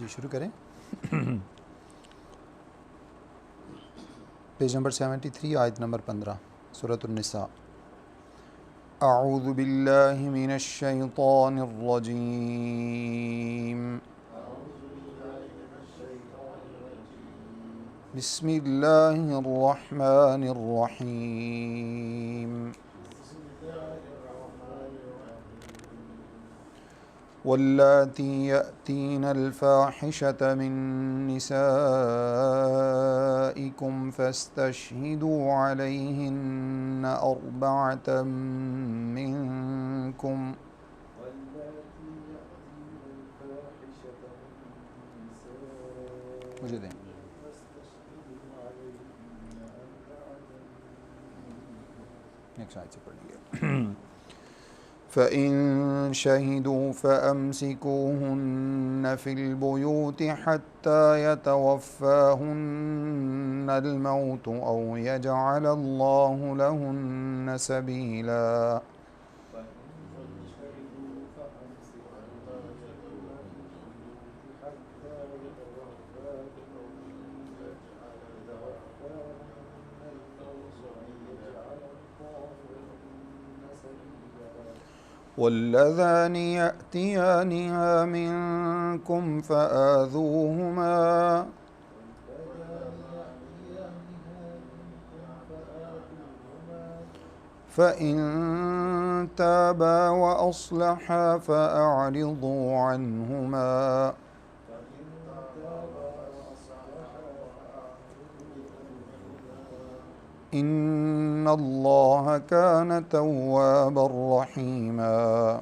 جی شروع کریں. Page number 73 آیت نمبر 15 سورۃ النساء. اعوذ باللہ من الشیطان الرجیم. بسم اللہ الرحمن الرحیم. واللاتی یأتین الفاحشة من نسائکم فاستشہدوا علیہن أربعة منکم. مجھے دیں. نیکسٹ آیت سے پڑھیں گے. فَإِن شَهِدُوا فَأَمْسِكُوهُنَّ فِي الْبُيُوتِ حَتَّى يَتَوَفَّاهُنَّ الْمَوْتُ أَوْ يَجْعَلَ اللَّهُ لَهُنَّ سَبِيلًا. واللذان يأتيانها منكم فآذوهما فإن تابا وأصلحا فأعرضوا عنهما إن الله كان توابا رحيما.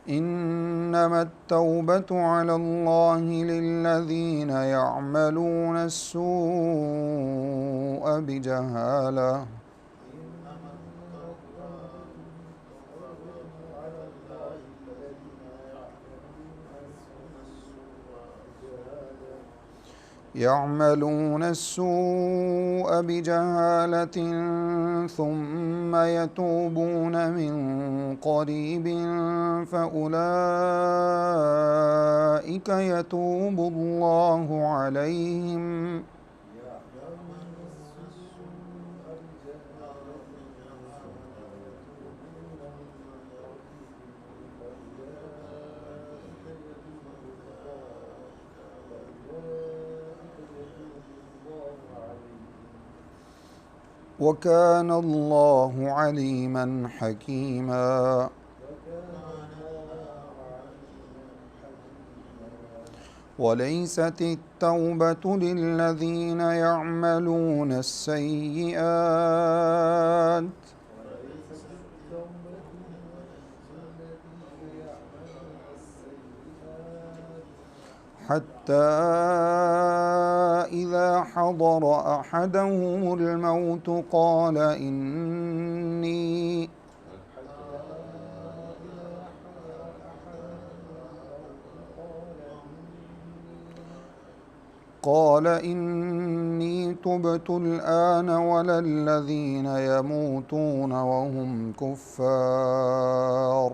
إنما التوبة على الله للذين يعملون السوء بجهالة ثم يتوبون من قريب فأولئك يتوب الله عليهم. وَكَانَ اللَّهُ عَلِيمًا حَكِيمًا. وَلَيْسَتِ التَّوْبَةُ لِلَّذِينَ يَعْمَلُونَ السَّيِّئَاتِ حتى إذا حضر أحدهم الموت قال إني تبت الآن ولا الذين يموتون وهم كفار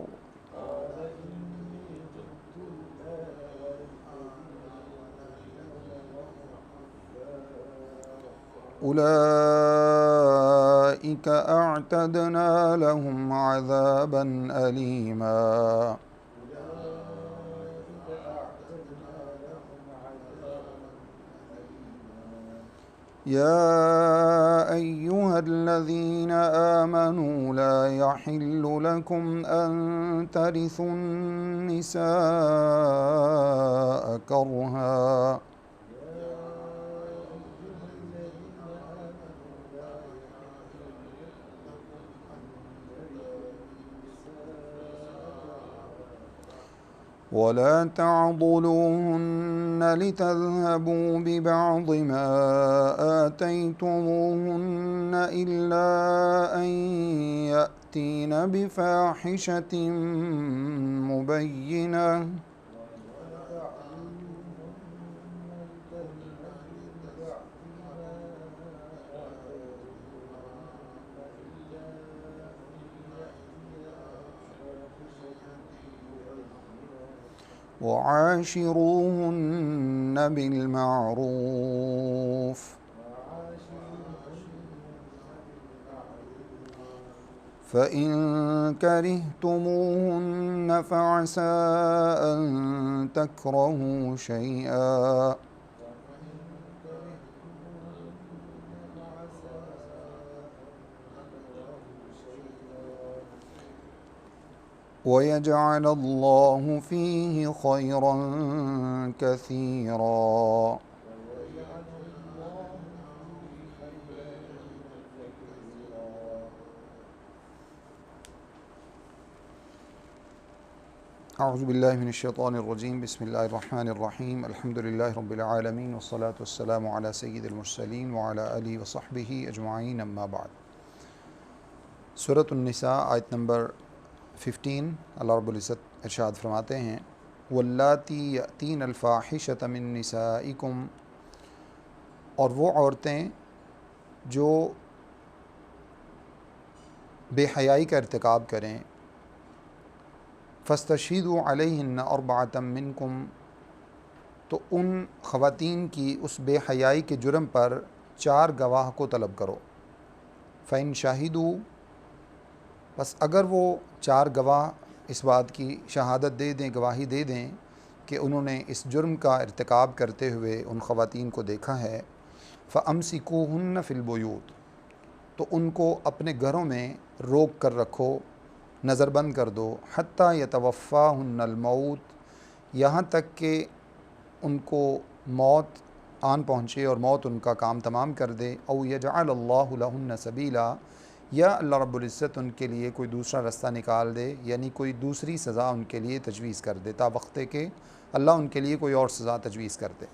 أولئك أعتدنا لهم عذابا أليما. يا أيها الذين آمنوا لا يحل لكم أن ترثوا النساء كرها ولا تعضلوهن لتذهبوا ببعض ما آتيتموهن إلا أن يأتين بفاحشة مبينة وعاشروهن بالمعروف فإن كرهتموهن فعسى أن تكرهوا شيئا ويجعل الله فيه خيرا كثيرا. اعوذ باللہ من الشیطان الرجیم بسم اللہ الرحمن الرحیم الحمد للہ رب العالمین والصلاة والسلام علی سید المرسلین وعلی آلہ وصحبہ اجمعین اما بعد. سورۃ النساء آیت نمبر 15 اللہ رب العزت ارشاد فرماتے ہیں واللاتی یأتین الفاحشۃ من نسائکم، اور وہ عورتیں جو بے حیائی کا ارتکاب کریں، فاستشہدوا علیہن اربعۃ منکم، تو ان خواتین کی اس بے حیائی کے جرم پر 4 گواہ کو طلب کرو. فإن شاہدوا، بس اگر وہ 4 گواہ اس بات کی شہادت دے دیں، گواہی دے دیں کہ انہوں نے اس جرم کا ارتکاب کرتے ہوئے ان خواتین کو دیکھا ہے، فأمسکوہن فی البیوت، تو ان کو اپنے گھروں میں روک کر رکھو، نظر بند کر دو، حتیٰ یتوفاہن الموت، یہاں تک کہ ان کو موت آن پہنچے اور موت ان کا کام تمام کر دے. او یجعل اللہ لہن سبیلا، یا اللہ رب العزت ان کے لیے کوئی دوسرا رستہ نکال دے، یعنی کوئی دوسری سزا ان کے لیے تجویز کر دے، تا وقتے کہ اللہ ان کے لیے کوئی اور سزا تجویز کر دے.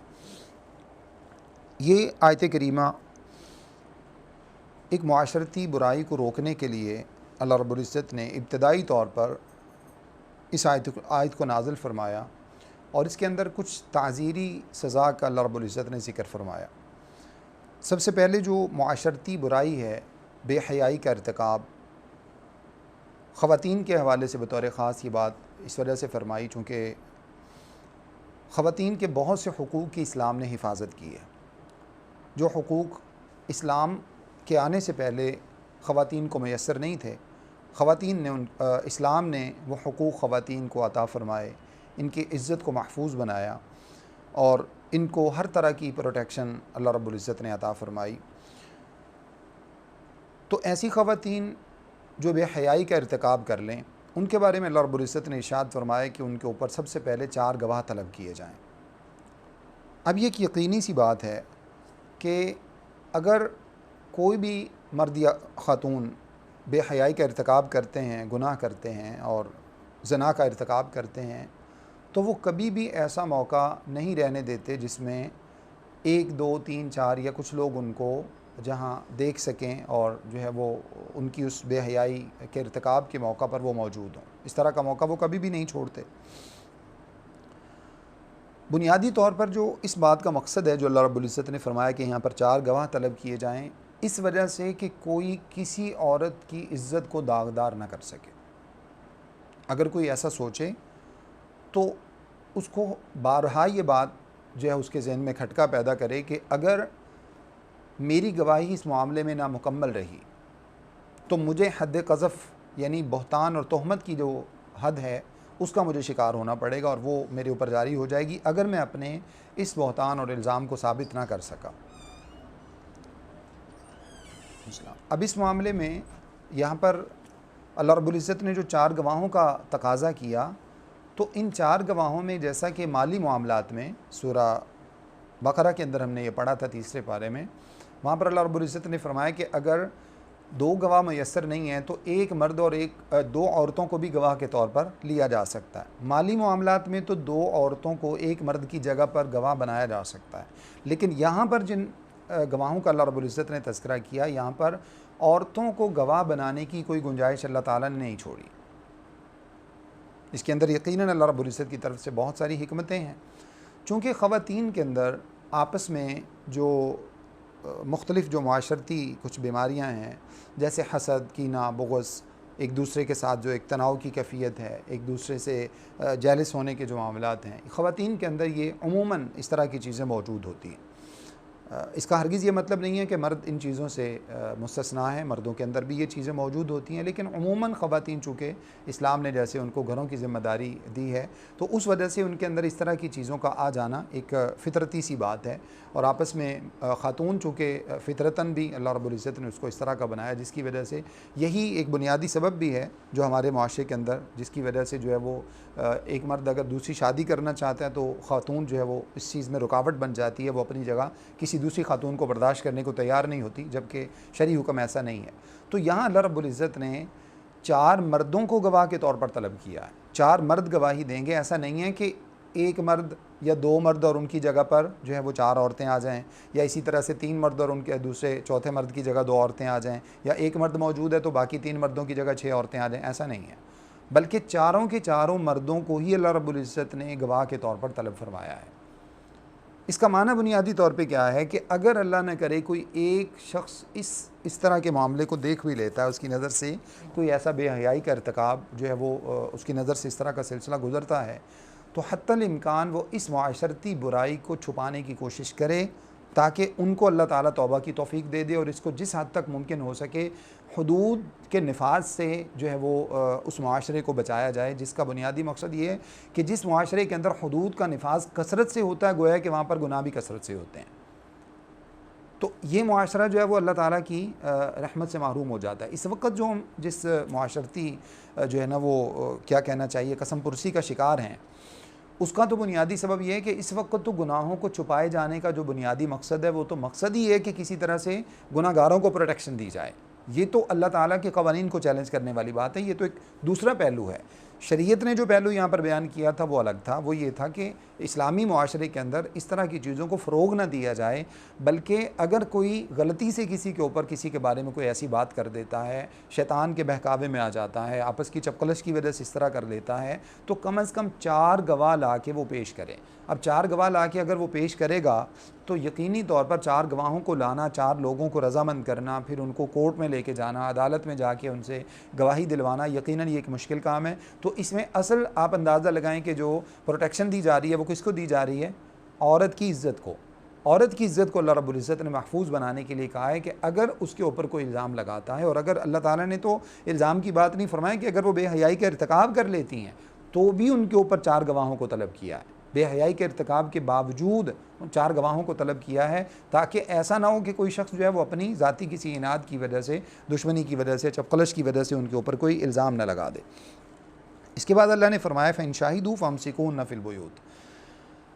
یہ آیت کریمہ ایک معاشرتی برائی کو روکنے کے لیے اللہ رب العزت نے ابتدائی طور پر اس آیت کو نازل فرمایا، اور اس کے اندر کچھ تعزیری سزا کا اللہ رب العزت نے ذکر فرمایا. سب سے پہلے جو معاشرتی برائی ہے، بے حیائی کا ارتکاب، خواتین کے حوالے سے بطور خاص یہ بات اس وجہ سے فرمائی چونکہ خواتین کے بہت سے حقوق کی اسلام نے حفاظت کی ہے، جو حقوق اسلام کے آنے سے پہلے خواتین کو میسر نہیں تھے. خواتین نے اسلام نے وہ حقوق خواتین کو عطا فرمائے، ان کی عزت کو محفوظ بنایا اور ان کو ہر طرح کی پروٹیکشن اللہ رب العزت نے عطا فرمائی. تو ایسی خواتین جو بے حیائی کا ارتکاب کر لیں، ان کے بارے میں اللہ رب العزت نے ارشاد فرمایا کہ ان کے اوپر سب سے پہلے 4 گواہ طلب کیے جائیں. اب یہ ایک یقینی سی بات ہے کہ اگر کوئی بھی مرد یا خاتون بے حیائی کا ارتکاب کرتے ہیں، گناہ کرتے ہیں اور زنا کا ارتکاب کرتے ہیں، تو وہ کبھی بھی ایسا موقع نہیں رہنے دیتے جس میں 1 2 3 4 یا کچھ لوگ ان کو جہاں دیکھ سکیں اور جو ہے وہ ان کی اس بے حیائی کے ارتکاب کے موقع پر وہ موجود ہوں. اس طرح کا موقع وہ کبھی بھی نہیں چھوڑتے. بنیادی طور پر جو اس بات کا مقصد ہے جو اللہ رب العزت نے فرمایا کہ یہاں پر 4 گواہ طلب کیے جائیں، اس وجہ سے کہ کوئی کسی عورت کی عزت کو داغدار نہ کر سکے. اگر کوئی ایسا سوچے تو اس کو بارہا یہ بات جو ہے اس کے ذہن میں کھٹکا پیدا کرے کہ اگر میری گواہی اس معاملے میں نامکمل رہی تو مجھے حد قذف یعنی بہتان اور تہمت کی جو حد ہے اس کا مجھے شکار ہونا پڑے گا اور وہ میرے اوپر جاری ہو جائے گی اگر میں اپنے اس بہتان اور الزام کو ثابت نہ کر سکا. اب اس معاملے میں یہاں پر اللہ رب العزت نے جو 4 گواہوں کا تقاضا کیا، تو ان 4 گواہوں میں جیسا کہ مالی معاملات میں سورہ بقرہ کے اندر ہم نے یہ پڑھا تھا 3 پارے میں، وہاں پر اللہ رب العزت نے فرمایا کہ اگر 2 گواہ میسر نہیں ہیں تو 1 مرد اور 2 عورتوں کو بھی گواہ کے طور پر لیا جا سکتا ہے. مالی معاملات میں تو 2 عورتوں کو 1 مرد کی جگہ پر گواہ بنایا جا سکتا ہے، لیکن یہاں پر جن گواہوں کا اللہ رب العزت نے تذکرہ کیا، یہاں پر عورتوں کو گواہ بنانے کی کوئی گنجائش اللہ تعالیٰ نے نہیں چھوڑی. اس کے اندر یقیناً اللہ رب العزت کی طرف سے بہت ساری حکمتیں ہیں. چونکہ خواتین کے اندر آپس میں جو مختلف جو معاشرتی کچھ بیماریاں ہیں، جیسے حسد، کینہ، بغض ایک دوسرے کے ساتھ جو ایک تناؤ کی کیفیت ہے، ایک دوسرے سے جیلس ہونے کے جو معاملات ہیں، خواتین کے اندر یہ عموماً اس طرح کی چیزیں موجود ہوتی ہیں۔ اس کا ہرگز یہ مطلب نہیں ہے کہ مرد ان چیزوں سے مستثنا ہے، مردوں کے اندر بھی یہ چیزیں موجود ہوتی ہیں، لیکن عموماً خواتین چونکہ اسلام نے جیسے ان کو گھروں کی ذمہ داری دی ہے تو اس وجہ سے ان کے اندر اس طرح کی چیزوں کا آ جانا ایک فطرتی سی بات ہے، اور آپس میں خاتون چونکہ فطرتاً بھی اللہ رب العزت نے اس کو اس طرح کا بنایا، جس کی وجہ سے یہی ایک بنیادی سبب بھی ہے جو ہمارے معاشرے کے اندر، جس کی وجہ سے جو ہے وہ ایک مرد اگر دوسری شادی کرنا چاہتا ہے تو خاتون جو ہے وہ اس چیز میں رکاوٹ بن جاتی ہے، وہ اپنی جگہ کسی دوسری خاتون کو برداشت کرنے کو تیار نہیں ہوتی، جبکہ شرعی حکم ایسا نہیں ہے۔ تو یہاں اللہ رب العزت نے 4 مردوں کو گواہ کے طور پر طلب کیا ہے، 4 مرد گواہی دیں گے، ایسا نہیں ہے کہ ایک مرد یا 2 مرد اور ان کی جگہ پر جو ہے وہ 4 عورتیں آ جائیں، یا اسی طرح سے 3 مرد اور ان کے دوسرے چوتھے مرد کی جگہ 2 عورتیں آ جائیں، یا ایک مرد موجود ہے تو باقی 3 مردوں کی جگہ 6 عورتیں آ جائیں، ایسا نہیں ہے، بلکہ چاروں کے چاروں مردوں کو ہی اللہ رب العزت نے گواہ کے طور پر طلب فرمایا ہے۔ اس کا معنی بنیادی طور پہ کیا ہے کہ اگر اللہ نہ کرے کوئی ایک شخص اس طرح کے معاملے کو دیکھ بھی لیتا ہے، اس کی نظر سے کوئی ایسا بے حیائی کا ارتکاب جو ہے وہ اس کی نظر سے اس طرح کا سلسلہ گزرتا ہے، تو حتی الامکان وہ اس معاشرتی برائی کو چھپانے کی کوشش کرے تاکہ ان کو اللہ تعالیٰ توبہ کی توفیق دے دے، اور اس کو جس حد تک ممکن ہو سکے حدود کے نفاذ سے جو ہے وہ اس معاشرے کو بچایا جائے، جس کا بنیادی مقصد یہ ہے کہ جس معاشرے کے اندر حدود کا نفاذ کثرت سے ہوتا ہے، گویا کہ وہاں پر گناہ بھی کثرت سے ہوتے ہیں، تو یہ معاشرہ جو ہے وہ اللہ تعالیٰ کی رحمت سے محروم ہو جاتا ہے۔ اس وقت جو ہم جس معاشرتی جو ہے نا وہ کیا کہنا چاہیے قسم پرسی کا شکار ہیں، اس کا تو بنیادی سبب یہ ہے کہ اس وقت تو گناہوں کو چھپائے جانے کا جو بنیادی مقصد ہے وہ تو مقصد ہی ہے کہ کسی طرح سے گناہ گاروں کو پروٹیکشن دی جائے۔ یہ تو اللہ تعالیٰ کے قوانین کو چیلنج کرنے والی بات ہے، یہ تو ایک دوسرا پہلو ہے۔ شریعت نے جو پہلو یہاں پر بیان کیا تھا وہ الگ تھا، وہ یہ تھا کہ اسلامی معاشرے کے اندر اس طرح کی چیزوں کو فروغ نہ دیا جائے، بلکہ اگر کوئی غلطی سے کسی کے اوپر کسی کے بارے میں کوئی ایسی بات کر دیتا ہے، شیطان کے بہکاوے میں آ جاتا ہے، آپس کی چپقلش کی وجہ سے اس طرح کر لیتا ہے، تو کم از کم 4 گواہ لا کے وہ پیش کرے۔ اب 4 گواہ لا کے اگر وہ پیش کرے گا تو یقینی طور پر 4 گواہوں کو لانا، 4 لوگوں کو رضامند کرنا، پھر ان کو کورٹ میں لے کے جانا، عدالت میں جا کے ان سے گواہی دلوانا، یقیناً یہ ایک مشکل کام ہے۔ تو اس میں اصل آپ اندازہ لگائیں کہ جو پروٹیکشن دی جا رہی ہے وہ کس کو دی جا رہی ہے؟ عورت کی عزت کو۔ عورت کی عزت کو اللہ رب العزت نے محفوظ بنانے کے لیے کہا ہے کہ اگر اس کے اوپر کوئی الزام لگاتا ہے، اور اگر اللہ تعالیٰ نے تو الزام کی بات نہیں فرمایا کہ اگر وہ بے حیائی کا ارتکاب کر لیتی ہیں تو بھی ان کے اوپر 4 گواہوں کو طلب کیا ہے، بے حیائی کے ارتکاب کے باوجود ان 4 گواہوں کو طلب کیا ہے، تاکہ ایسا نہ ہو کہ کوئی شخص جو ہے وہ اپنی ذاتی کسی اناد کی وجہ سے، دشمنی کی وجہ سے، چپقلش کی وجہ سے ان کے اوپر کوئی الزام نہ لگا دے۔ اس کے بعد اللہ نے فرمایا فَإِن شَهِدُوا فَأَمْسِكُوهُنَّ فِي الْبُيُوتِ،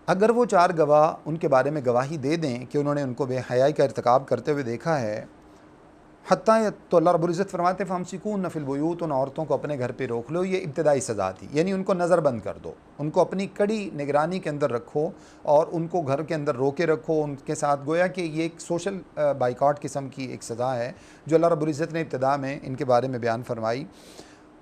اگر وہ 4 گواہ ان کے بارے میں گواہی دے دیں کہ انہوں نے ان کو بے حیائی کا ارتکاب کرتے ہوئے دیکھا ہے، حتیٰ تو اللہ رب العزت فرماتے ہیں فَأَمْسِكُوهُنَّ فِي الْبُيُوتِ، ان عورتوں کو اپنے گھر پہ روک لو، یہ ابتدائی سزا تھی، یعنی ان کو نظر بند کر دو، ان کو اپنی کڑی نگرانی کے اندر رکھو اور ان کو گھر کے اندر روکے رکھو، ان کے ساتھ گویا کہ یہ ایک سوشل بائیکاٹ قسم کی ایک سزا ہے جو اللہ رب العزت نے ابتدا میں ان کے بارے میں بیان فرمائی۔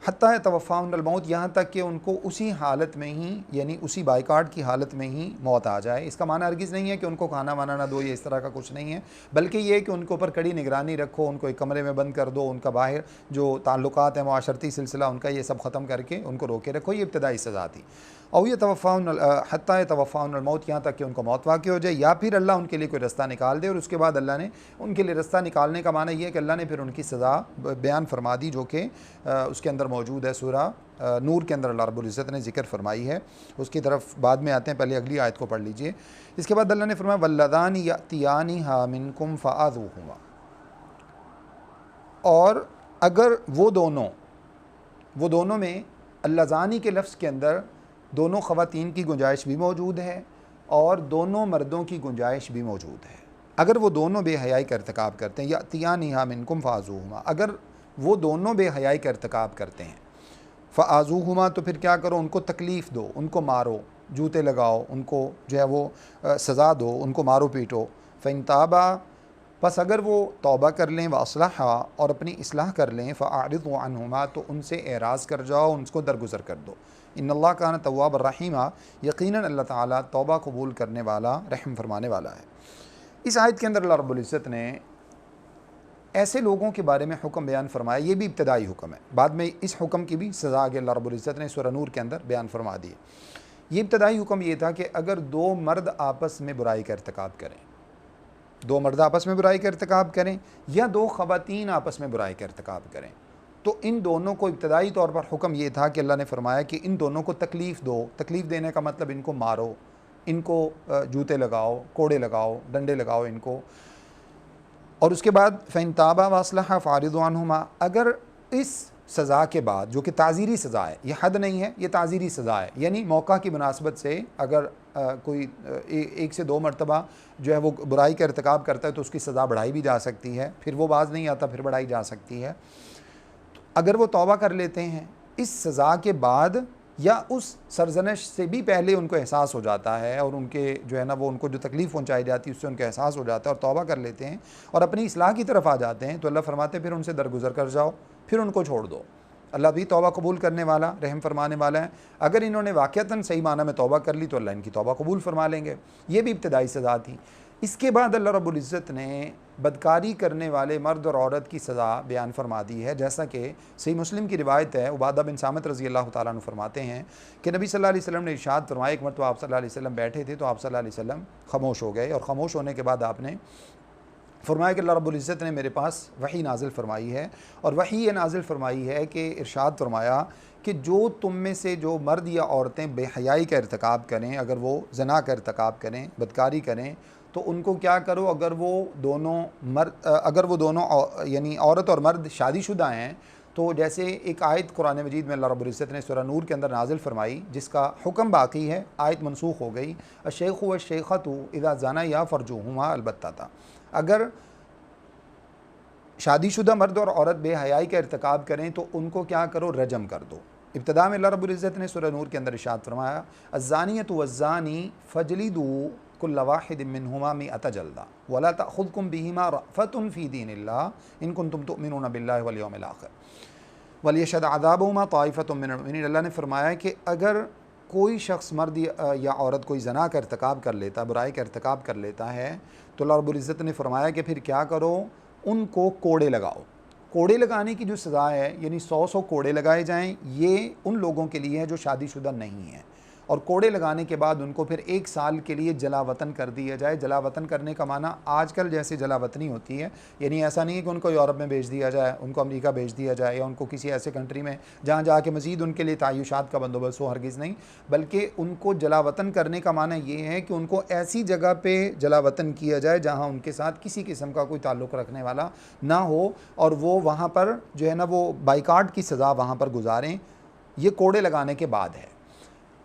حتیٰ یتوفاہن الموت، یہاں تک کہ ان کو اسی حالت میں ہی، یعنی اسی بائیکاٹ کی حالت میں ہی موت آ جائے۔ اس کا معنی ہرگز نہیں ہے کہ ان کو کھانا وانا نہ دو، یہ اس طرح کا کچھ نہیں ہے، بلکہ یہ کہ ان کے اوپر کڑی نگرانی رکھو، ان کو ایک کمرے میں بند کر دو، ان کا باہر جو تعلقات ہیں معاشرتی سلسلہ ان کا یہ سب ختم کر کے ان کو روکے رکھو، یہ ابتدائی سزا تھی۔ او یتوفاہن حتیٰ یتوفاہن الموت، یہاں تک کہ ان کو موت واقع ہو جائے، یا پھر اللہ ان کے لیے کوئی رستہ نکال دے، اور اس کے بعد اللہ نے ان کے لیے رستہ نکالنے کا معنی یہ ہے کہ اللہ نے پھر ان کی سزا بیان فرما دی، جو کہ اس کے اندر موجود ہے، سورہ نور کے اندر اللہ رب العزت نے ذکر فرمائی ہے، اس کی طرف بعد میں آتے ہیں، پہلے اگلی آیت کو پڑھ لیجئے۔ اس کے بعد اللہ نے فرمایا وَاللَّذَانِ يَأْتِيَانِهَا مِنْكُمْ فَآذُوهُمَا، اور اگر وہ دونوں میں اللذانی کے لفظ کے اندر دونوں خواتین کی گنجائش بھی موجود ہے اور دونوں مردوں کی گنجائش بھی موجود ہے، اگر وہ دونوں بے حیائی کا ارتکاب کرتے ہیں، یأتیانہا منکم فآذوہما، اگر وہ دونوں بے حیائی کا ارتکاب کرتے ہیں، فآذوہما، تو پھر کیا کرو، ان کو تکلیف دو، ان کو مارو، جوتے لگاؤ، ان کو جو ہے وہ سزا دو، ان کو مارو پیٹو۔ فإن تابا، پس اگر وہ توبہ کر لیں، واصلحا، اور اپنی اصلاح کر لیں، فاعرضوا عنہما، تو ان سے اعراض کر جاؤ، ان کو درگزر کر دو۔ ان اللہ کان تواب الرحیمہ، یقیناً اللہ تعالیٰ توبہ قبول کرنے والا، رحم فرمانے والا ہے۔ اس آیت کے اندر اللہ رب العزت نے ایسے لوگوں کے بارے میں حکم بیان فرمایا، یہ بھی ابتدائی حکم ہے، بعد میں اس حکم کی بھی سزا آگے اللہ رب العزت نے سورہ نور کے اندر بیان فرما دی ہے۔ یہ ابتدائی حکم یہ تھا کہ اگر دو مرد آپس میں برائی کا ارتکاب کریں، دو مرد آپس میں برائی کا ارتکاب کریں یا دو خواتین آپس میں برائی کا ارتکاب کریں، تو ان دونوں کو ابتدائی طور پر حکم یہ تھا کہ اللہ نے فرمایا کہ ان دونوں کو تکلیف دو۔ تکلیف دینے کا مطلب ان کو مارو، ان کو جوتے لگاؤ، کوڑے لگاؤ، ڈنڈے لگاؤ ان کو۔ اور اس کے بعد فَإِن تَابَا وَأَصْلَحَا فَأَعْرِضُوا عَنْهُمَا، اگر اس سزا کے بعد، جو کہ تعزیری سزا ہے، یہ حد نہیں ہے، یہ تعزیری سزا ہے، یعنی موقع کی مناسبت سے اگر کوئی ایک سے دو مرتبہ جو ہے وہ برائی کا ارتکاب کرتا ہے تو اس کی سزا بڑھائی بھی جا سکتی ہے، پھر وہ باز نہیں آتا پھر بڑھائی جا سکتی ہے۔ اگر وہ توبہ کر لیتے ہیں اس سزا کے بعد یا اس سرزنش سے بھی پہلے ان کو احساس ہو جاتا ہے، اور ان کے جو ہے نا وہ ان کو جو تکلیف پہنچائی جاتی ہے اس سے ان کو احساس ہو جاتا ہے اور توبہ کر لیتے ہیں اور اپنی اصلاح کی طرف آ جاتے ہیں، تو اللہ فرماتے ہیں پھر ان سے درگزر کر جاؤ، پھر ان کو چھوڑ دو۔ اللہ بھی توبہ قبول کرنے والا، رحم فرمانے والا ہے۔ اگر انہوں نے واقعتاً صحیح معنی میں توبہ کر لی تو اللہ ان کی توبہ قبول فرما لیں گے۔ یہ بھی ابتدائی سزا تھی۔ اس کے بعد اللہ رب العزت نے بدکاری کرنے والے مرد اور عورت کی سزا بیان فرما دی ہے، جیسا کہ صحیح مسلم کی روایت ہے، عبادہ بن صامت رضی اللہ تعالیٰ عنہ فرماتے ہیں کہ نبی صلی اللہ علیہ وسلم نے ارشاد فرمایا، ایک مرتبہ آپ صلی اللہ علیہ وسلم بیٹھے تھے تو آپ صلی اللہ علیہ وسلم خاموش ہو گئے، اور خاموش ہونے کے بعد آپ نے فرمایا کہ اللہ رب العزت نے میرے پاس وحی نازل فرمائی ہے، اور وحی یہ نازل فرمائی ہے کہ ارشاد فرمایا کہ جو تم میں سے جو مرد یا عورتیں بے حیائی کا ارتکاب کریں، اگر وہ زنا کا ارتکاب کریں، بدکاری کریں، تو ان کو کیا کرو، اگر وہ دونوں یعنی عورت اور مرد شادی شدہ ہیں، تو جیسے ایک آیت قرآن مجید میں اللہ رب العزت نے سورہ نور کے اندر نازل فرمائی جس کا حکم باقی ہے، آیت منسوخ ہو گئی، الشیخ والشیخۃ اذا زنیا فرجمہما البتہ تھا، اگر شادی شدہ مرد اور عورت بے حیائی کا ارتکاب کریں تو ان کو کیا کرو، رجم کر دو۔ ابتدا میں اللہ رب العزت نے سورہ نور کے اندر ارشاد فرمایا، الزانیۃ والزانی فاجلدوا کل واحد منہما مئۃ جلدہ ولا تأخذکم بہما رأفۃ فی دین اللہ ان کنتم تؤمنون باللہ والیوم الآخر ولیشہد عذابہما طائفۃ من المؤمنین۔ اللہ نے فرمایا کہ اگر کوئی شخص مرد یا عورت کوئی زنا کا ارتکاب کر لیتا، برائی کا ارتکاب کر لیتا ہے، تو اللہ رب العزت نے فرمایا کہ پھر کیا کرو، ان کو کوڑے لگاؤ۔ کوڑے لگانے کی جو سزا ہے، یعنی 100 کوڑے لگائے جائیں، یہ ان لوگوں کے لیے ہے جو شادی شدہ نہیں ہیں، اور کوڑے لگانے کے بعد ان کو پھر 1 سال کے لیے جلا وطن کر دیا جائے۔ جلا وطن کرنے کا معنی آج کل جیسے جلا وطنی ہوتی ہے، یعنی ایسا نہیں ہے کہ ان کو یورپ میں بھیج دیا جائے، ان کو امریکہ بھیج دیا جائے، یا ان کو کسی ایسے کنٹری میں جہاں جا کے مزید ان کے لیے تعیشات کا بندوبست ہو، ہرگز نہیں، بلکہ ان کو جلا وطن کرنے کا معنی یہ ہے کہ ان کو ایسی جگہ پہ جلا وطن کیا جائے جہاں ان کے ساتھ کسی قسم کا کوئی تعلق رکھنے والا نہ ہو، اور وہ وہاں پر جو ہے نا وہ بائیکاٹ کی سزا وہاں پر گزاریں۔ یہ کوڑے لگانے کے بعد ہے۔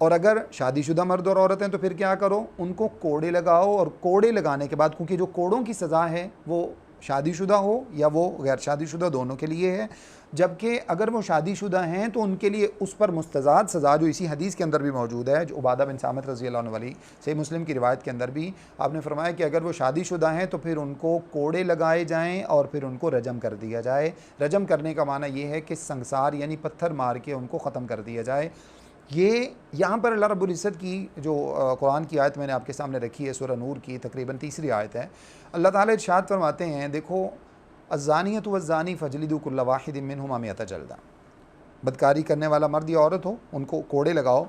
اور اگر شادی شدہ مرد اور عورت ہیں تو پھر کیا کرو، ان کو کوڑے لگاؤ، اور کوڑے لگانے کے بعد، کیونکہ جو کوڑوں کی سزا ہے وہ شادی شدہ ہو یا وہ غیر شادی شدہ دونوں کے لیے ہے، جبکہ اگر وہ شادی شدہ ہیں تو ان کے لیے اس پر مستزاد سزا جو اسی حدیث کے اندر بھی موجود ہے، جو عبادہ بن صامت رضی اللہ عنہ والی صحیح مسلم کی روایت کے اندر بھی آپ نے فرمایا کہ اگر وہ شادی شدہ ہیں تو پھر ان کو کوڑے لگائے جائیں اور پھر ان کو رجم کر دیا جائے۔ رجم کرنے کا معنی یہ ہے کہ سنگسار یعنی پتھر مار کے ان کو ختم کر دیا جائے۔ یہ یہاں پر اللہ رب العزت کی جو قرآن کی آیت میں نے آپ کے سامنے رکھی ہے، سورہ نور کی تقریباً تیسری آیت ہے، اللہ تعالیٰ ارشاد فرماتے ہیں، دیکھو، الزانیۃ والزانی فاجلدوا کل واحد منہما مئۃ جلدہ، بدکاری کرنے والا مرد یا عورت ہو ان کو کوڑے لگاؤ۔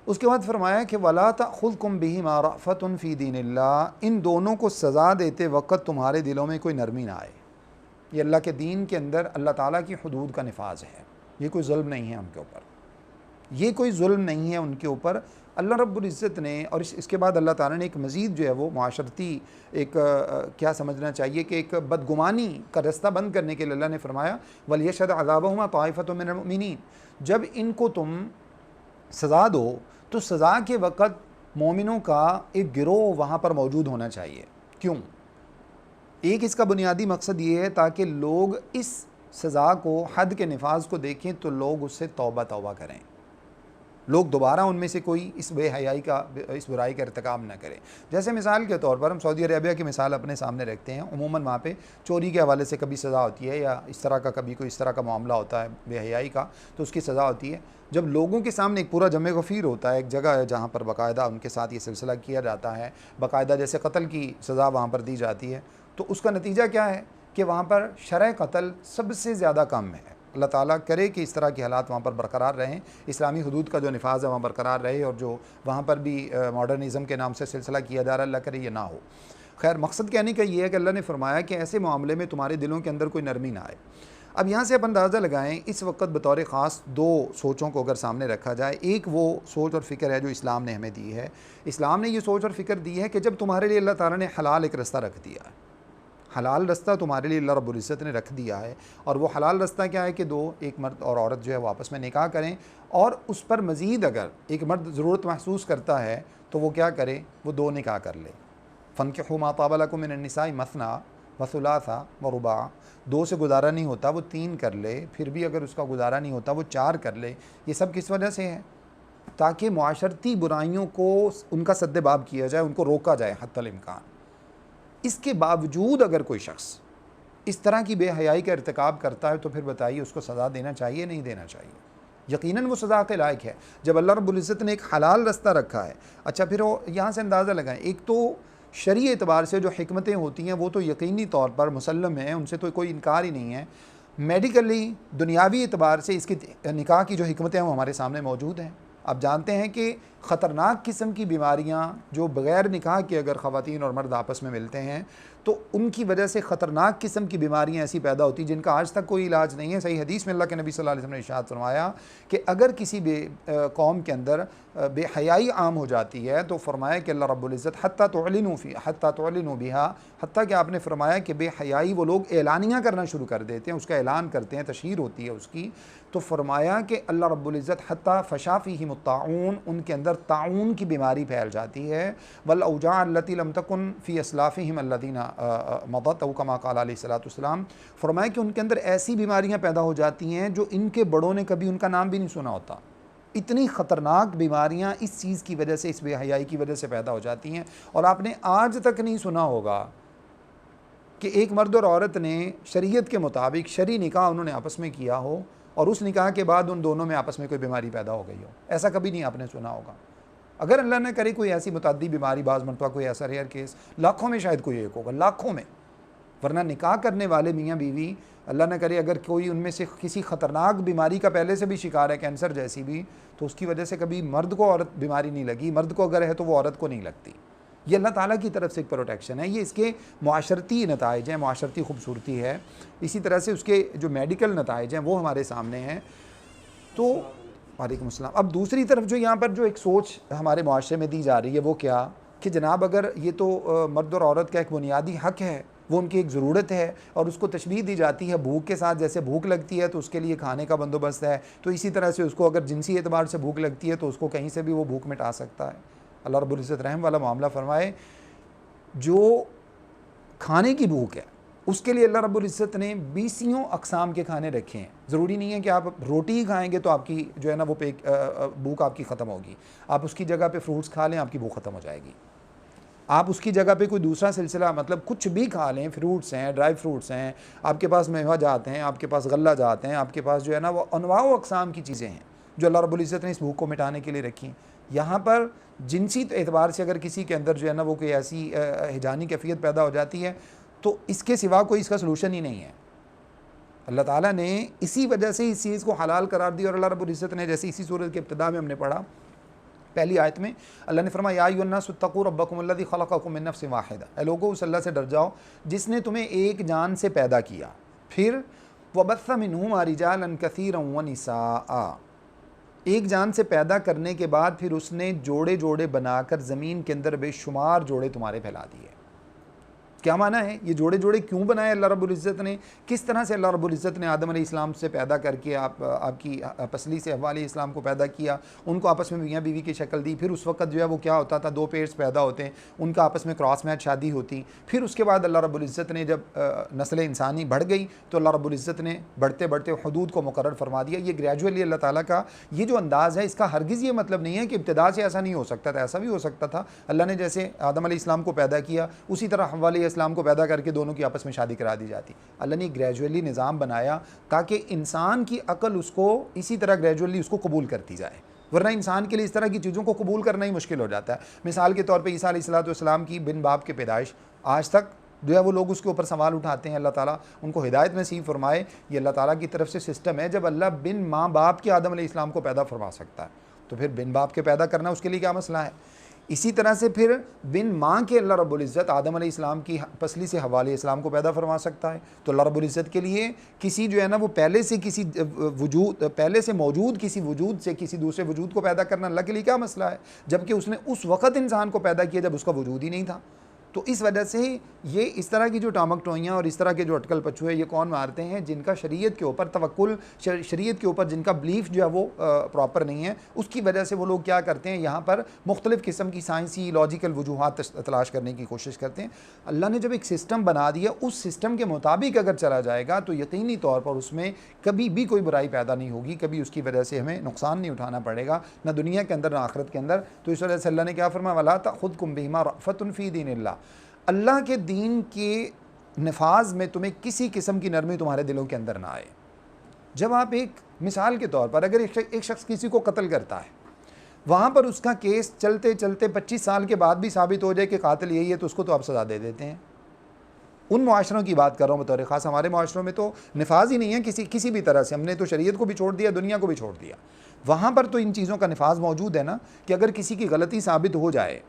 اس کے بعد فرمایا کہ ولا تأخذکم بہما رأفۃ فی دین اللہ، ان دونوں کو سزا دیتے وقت تمہارے دلوں میں کوئی نرمی نہ آئے۔ یہ اللہ کے دین کے اندر اللہ تعالیٰ کی حدود کا نفاذ ہے، یہ کوئی ظلم نہیں ہے ان کے اوپر، یہ کوئی ظلم نہیں ہے ان کے اوپر۔ اللہ رب العزت نے، اور اس کے بعد اللہ تعالیٰ نے ایک مزید جو ہے وہ معاشرتی ایک کیا سمجھنا چاہیے کہ ایک بدگمانی کا رستہ بند کرنے کے لیے اللہ نے فرمایا وَلْيَشْهَدْ عَذَابَهُمَا طَائِفَةٌ مِّنَ الْمُؤْمِنِينَ، جب ان کو تم سزا دو تو سزا کے وقت مومنوں کا ایک گروہ وہاں پر موجود ہونا چاہیے۔ کیوں؟ ایک اس کا بنیادی مقصد یہ ہے تاکہ لوگ اس سزا کو، حد کے نفاذ کو دیکھیں تو لوگ اس سے توبہ کریں، لوگ دوبارہ ان میں سے کوئی اس بے حیائی کا، اس برائی کا ارتکاب نہ کرے۔ جیسے مثال کے طور پر ہم سعودی عربیہ کی مثال اپنے سامنے رکھتے ہیں، عموماً وہاں پہ چوری کے حوالے سے کبھی سزا ہوتی ہے، یا اس طرح کا کبھی کوئی اس طرح کا معاملہ ہوتا ہے بے حیائی کا تو اس کی سزا ہوتی ہے۔ جب لوگوں کے سامنے ایک پورا جمع غفیر ہوتا ہے، ایک جگہ ہے جہاں پر باقاعدہ ان کے ساتھ یہ سلسلہ کیا جاتا ہے، باقاعدہ جیسے قتل کی سزا وہاں پر دی جاتی ہے، تو اس کا نتیجہ کیا ہے کہ وہاں پر شرع قتل سب سے زیادہ کم ہے۔ اللہ تعالیٰ کرے کہ اس طرح کے حالات وہاں پر برقرار رہیں، اسلامی حدود کا جو نفاذ ہے وہاں برقرار رہے، اور جو وہاں پر بھی ماڈرنزم کے نام سے سلسلہ کیا جا رہا ہے، اللہ کرے یہ نہ ہو۔ خیر، مقصد کہنے کا یہ ہے کہ اللہ نے فرمایا کہ ایسے معاملے میں تمہارے دلوں کے اندر کوئی نرمی نہ آئے۔ اب یہاں سے آپ اندازہ لگائیں، اس وقت بطور خاص دو سوچوں کو اگر سامنے رکھا جائے، ایک وہ سوچ اور فکر ہے جو اسلام نے ہمیں دی ہے۔ اسلام نے یہ سوچ اور فکر دی ہے کہ جب تمہارے لیے اللہ تعالیٰ نے حلال ایک رستہ رکھ دیا ہے، حلال رستہ تمہارے لیے اللہ رب العزت نے رکھ دیا ہے، اور وہ حلال رستہ کیا ہے کہ ایک مرد اور عورت جو ہے وہ آپس میں نکاح کریں، اور اس پر مزید اگر ایک مرد ضرورت محسوس کرتا ہے تو وہ کیا کرے، وہ دو نکاح کر لے۔ فَانكِحُوا مَا طَابَ لَكُم مِّنَ النِّسَاءِ مَثْنَىٰ وَثُلَاثَ وَرُبَاعَ، دو سے گزارا نہیں ہوتا وہ تین کر لے، پھر بھی اگر اس کا گزارا نہیں ہوتا وہ چار کر لے۔ یہ سب کس وجہ سے ہے؟ تاکہ معاشرتی برائیوں کو ان کا سد باب کیا جائے، ان کو روکا جائے حتی الامکان۔ اس کے باوجود اگر کوئی شخص اس طرح کی بے حیائی کا ارتکاب کرتا ہے تو پھر بتائیے اس کو سزا دینا چاہیے نہیں دینا چاہیے؟ یقیناً وہ سزا کے لائق ہے جب اللہ رب العزت نے ایک حلال رستہ رکھا ہے۔ اچھا، پھر وہ یہاں سے اندازہ لگائیں، ایک تو شرعی اعتبار سے جو حکمتیں ہوتی ہیں وہ تو یقینی طور پر مسلم ہیں، ان سے تو کوئی انکار ہی نہیں ہے۔ میڈیکلی، دنیاوی اعتبار سے اس کی نکاح کی جو حکمتیں ہیں وہ ہمارے سامنے موجود ہیں۔ آپ جانتے ہیں کہ خطرناک قسم کی بیماریاں جو بغیر نکاح کے اگر خواتین اور مرد آپس میں ملتے ہیں تو ان کی وجہ سے خطرناک قسم کی بیماریاں ایسی پیدا ہوتی ہیں جن کا آج تک کوئی علاج نہیں ہے۔ صحیح حدیث میں اللہ کے نبی صلی اللہ علیہ وسلم نے ارشاد فرمایا کہ اگر کسی قوم کے اندر بے حیائی عام ہو جاتی ہے تو فرمایا کہ اللہ رب العزت حتیٰ تعلنوا بها، حتیٰ کہ آپ نے فرمایا کہ بے حیائی وہ لوگ اعلانیہ کرنا شروع کر دیتے ہیں، اس کا اعلان کرتے ہیں، تشہیر ہوتی ہے اس کی، تو فرمایا کہ اللہ رب العزت حتیٰ فشا فیہم الطاعون، ان کے اندر طاعون کی بیماری پھیل جاتی ہے، والاوجاع التي لم تكن في اسلافهم الذين مضت، او کما قال علیہ الصلوۃ والسلام، فرمایا کہ ان کے اندر ایسی بیماریاں پیدا ہو جاتی ہیں جو ان کے بڑوں نے کبھی ان کا نام بھی نہیں سنا ہوتا۔ اتنی خطرناک بیماریاں اس چیز کی وجہ سے، اس بے حیائی کی وجہ سے پیدا ہو جاتی ہیں۔ اور آپ نے آج تک نہیں سنا ہوگا کہ ایک مرد اور عورت نے شریعت کے مطابق شرعی نکاح انہوں نے آپس میں کیا ہو اور اس نکاح کے بعد ان دونوں میں آپس میں کوئی بیماری پیدا ہو گئی ہو۔ ایسا کبھی نہیں آپ نے سنا ہوگا۔ اگر اللہ نہ کرے کوئی ایسی متعدی بیماری، بعض مرتبہ کوئی ایسا ریئر کیس، لاکھوں میں شاید کوئی ایک ہوگا، لاکھوں میں، ورنہ نکاح کرنے والے میاں بیوی اللہ نہ کرے اگر کوئی ان میں سے کسی خطرناک بیماری کا پہلے سے بھی شکار ہے، کینسر جیسی بھی، تو اس کی وجہ سے کبھی مرد کو عورت بیماری نہیں لگی، مرد کو اگر ہے تو وہ عورت کو نہیں لگتی۔ یہ اللہ تعالیٰ کی طرف سے ایک پروٹیکشن ہے، یہ اس کے معاشرتی نتائج ہیں، معاشرتی خوبصورتی ہے۔ اسی طرح سے اس کے جو میڈیکل نتائج ہیں وہ ہمارے سامنے ہیں۔ تو وعلیکم السلام۔ اب دوسری طرف جو یہاں پر جو ایک سوچ ہمارے معاشرے میں دی جا رہی ہے وہ کیا کہ جناب اگر یہ تو مرد اور عورت کا ایک بنیادی حق ہے، وہ ان کی ایک ضرورت ہے، اور اس کو تشبیہ دی جاتی ہے بھوک کے ساتھ، جیسے بھوک لگتی ہے تو اس کے لیے کھانے کا بندوبست ہے، تو اسی طرح سے اس کو اگر جنسی اعتبار سے بھوک لگتی ہے تو اس کو کہیں سے بھی وہ بھوک مٹا سکتا ہے۔ اللہ رب العزت رحم والا معاملہ فرمائے، جو کھانے کی بھوک ہے اس کے لیے اللہ رب العزت نے 20 اقسام کے کھانے رکھے ہیں۔ ضروری نہیں ہے کہ آپ روٹی ہی کھائیں گے تو آپ کی جو ہے نا وہ بھوک آپ کی ختم ہوگی، آپ اس کی جگہ پہ فروٹس کھا لیں، آپ کی بھوک ختم ہو جائے گی۔ آپ اس کی جگہ پہ کوئی دوسرا سلسلہ مطلب کچھ بھی کھا لیں، فروٹس ہیں، ڈرائی فروٹس ہیں، آپ کے پاس میوہ جات ہیں، آپ کے پاس غلہ جات ہیں، آپ کے پاس جو ہے نا وہ انواع و اقسام کی چیزیں ہیں جو اللہ رب العزت نے اس بھوک کو مٹانے کے لیے رکھی ہیں۔ یہاں پر جنسی اعتبار سے اگر کسی کے اندر جو ہے نا وہ کوئی ایسی ہیجانی کیفیت پیدا ہو جاتی ہے تو اس کے سوا کوئی اس کا سلوشن ہی نہیں ہے۔ اللہ تعالیٰ نے اسی وجہ سے اس چیز کو حلال قرار دیا، اور اللہ رب العزت نے جیسے اسی سورۃ کے ابتدا میں ہم نے پڑھا پہلی آیت میں اللہ نے فرمایا یا ایھا الناس اتقوا ربکم الذی خلقکم من نفس واحدہ، اے لوگو اس اللہ سے ڈر جاؤ جس نے تمہیں ایک جان سے پیدا کیا، پھر وبث منہما رجالا کثیرا ونساء، ایک جان سے پیدا کرنے کے بعد پھر اس نے جوڑے جوڑے بنا کر زمین کے اندر بے شمار جوڑے تمہارے پھیلا دیے۔ کیا معنی ہے؟ یہ جوڑے جوڑے کیوں بنائے اللہ رب العزت نے؟ کس طرح سے اللہ رب العزت نے آدم علیہ السلام سے پیدا کر کے آپ کی پسلی سے حوا علیہ السلام کو پیدا کیا، ان کو آپس میں میاں بیوی کی شکل دی، پھر اس وقت جو ہے وہ کیا ہوتا تھا، دو پیئرز پیدا ہوتے ہیں، ان کا آپس میں کراس میچ شادی ہوتی، پھر اس کے بعد اللہ رب العزت نے جب نسل انسانی بڑھ گئی تو اللہ رب العزت نے بڑھتے بڑھتے حدود کو مقرر فرما دیا۔ یہ گریجولی اللہ تعالیٰ کا یہ جو انداز ہے، اس کا ہرگز یہ مطلب نہیں ہے کہ ابتدا سے ایسا نہیں ہو سکتا تھا، ایسا بھی ہو سکتا تھا۔ اللہ نے جیسے آدم علیہ السلام کو پیدا کیا اسی طرح حوا علیہ السلام کو پیدا کر کے دونوں کی آپس میں شادی کرا دی جاتی۔ اللہ نے گریجولی نظام بنایا تاکہ انسان کی عقل اس کو اسی طرح گریجولی اس کو قبول کرتی جائے، ورنہ انسان کے لیے اس طرح کی چیزوں کو قبول کرنا ہی مشکل ہو جاتا ہے۔ مثال کے طور پہ عیسیٰ علیہ السلام کی بن باپ کے پیدائش آج تک جو ہے وہ لوگ اس کے اوپر سوال اٹھاتے ہیں، اللہ تعالیٰ ان کو ہدایت نصیب فرمائے۔ یہ اللہ تعالیٰ کی طرف سے سسٹم ہے، جب اللہ بن ماں باپ کے آدم علیہ السلام کو پیدا فرما سکتا ہے تو پھر بن باپ کے پیدا کرنا اس کے لیے کیا مسئلہ ہے؟ اسی طرح سے پھر بن ماں کے اللہ رب العزت آدم علیہ السلام کی پسلی سے حوا علیہ السلام کو پیدا فرما سکتا ہے، تو اللہ رب العزت کے لیے کسی جو ہے نا وہ پہلے سے موجود کسی وجود سے کسی دوسرے وجود کو پیدا کرنا اللہ کے لیے کیا مسئلہ ہے، جبکہ اس نے اس وقت انسان کو پیدا کیا جب اس کا وجود ہی نہیں تھا۔ تو اس وجہ سے یہ اس طرح کی جو ٹامک ٹوئیاں اور اس طرح کے جو اٹکل پچھوے یہ کون مارتے ہیں؟ جن کا شریعت کے اوپر توکل، شریعت کے اوپر جن کا بلیف جو ہے وہ پراپر نہیں ہے، اس کی وجہ سے وہ لوگ کیا کرتے ہیں، یہاں پر مختلف قسم کی سائنسی لاجیکل وجوہات تلاش کرنے کی کوشش کرتے ہیں۔ اللہ نے جب ایک سسٹم بنا دیا، اس سسٹم کے مطابق اگر چلا جائے گا تو یقینی طور پر اس میں کبھی بھی کوئی برائی پیدا نہیں ہوگی، کبھی اس کی وجہ سے ہمیں نقصان نہیں اٹھانا پڑے گا، نہ دنیا کے اندر نہ آخرت کے اندر۔ تو اس وجہ سے اللہ نے کیا فرمایا، وَلَا تَأْخُذْكُمْ بِهِمَا رَأْفَةٌ فِي دِينِ اللَّهِ، اللہ کے دین کے نفاذ میں تمہیں کسی قسم کی نرمی تمہارے دلوں کے اندر نہ آئے۔ جب آپ ایک مثال کے طور پر اگر ایک شخص کسی کو قتل کرتا ہے، وہاں پر اس کا کیس چلتے چلتے 25 سال کے بعد بھی ثابت ہو جائے کہ قاتل یہی ہے تو اس کو تو آپ سزا دے دیتے ہیں۔ ان معاشروں کی بات کر رہا ہوں بطور خاص، ہمارے معاشروں میں تو نفاذ ہی نہیں ہے کسی بھی طرح سے، ہم نے تو شریعت کو بھی چھوڑ دیا، دنیا کو بھی چھوڑ دیا۔ وہاں پر تو ان چیزوں کا نفاذ موجود ہے نا، کہ اگر کسی کی غلطی ثابت ہو جائے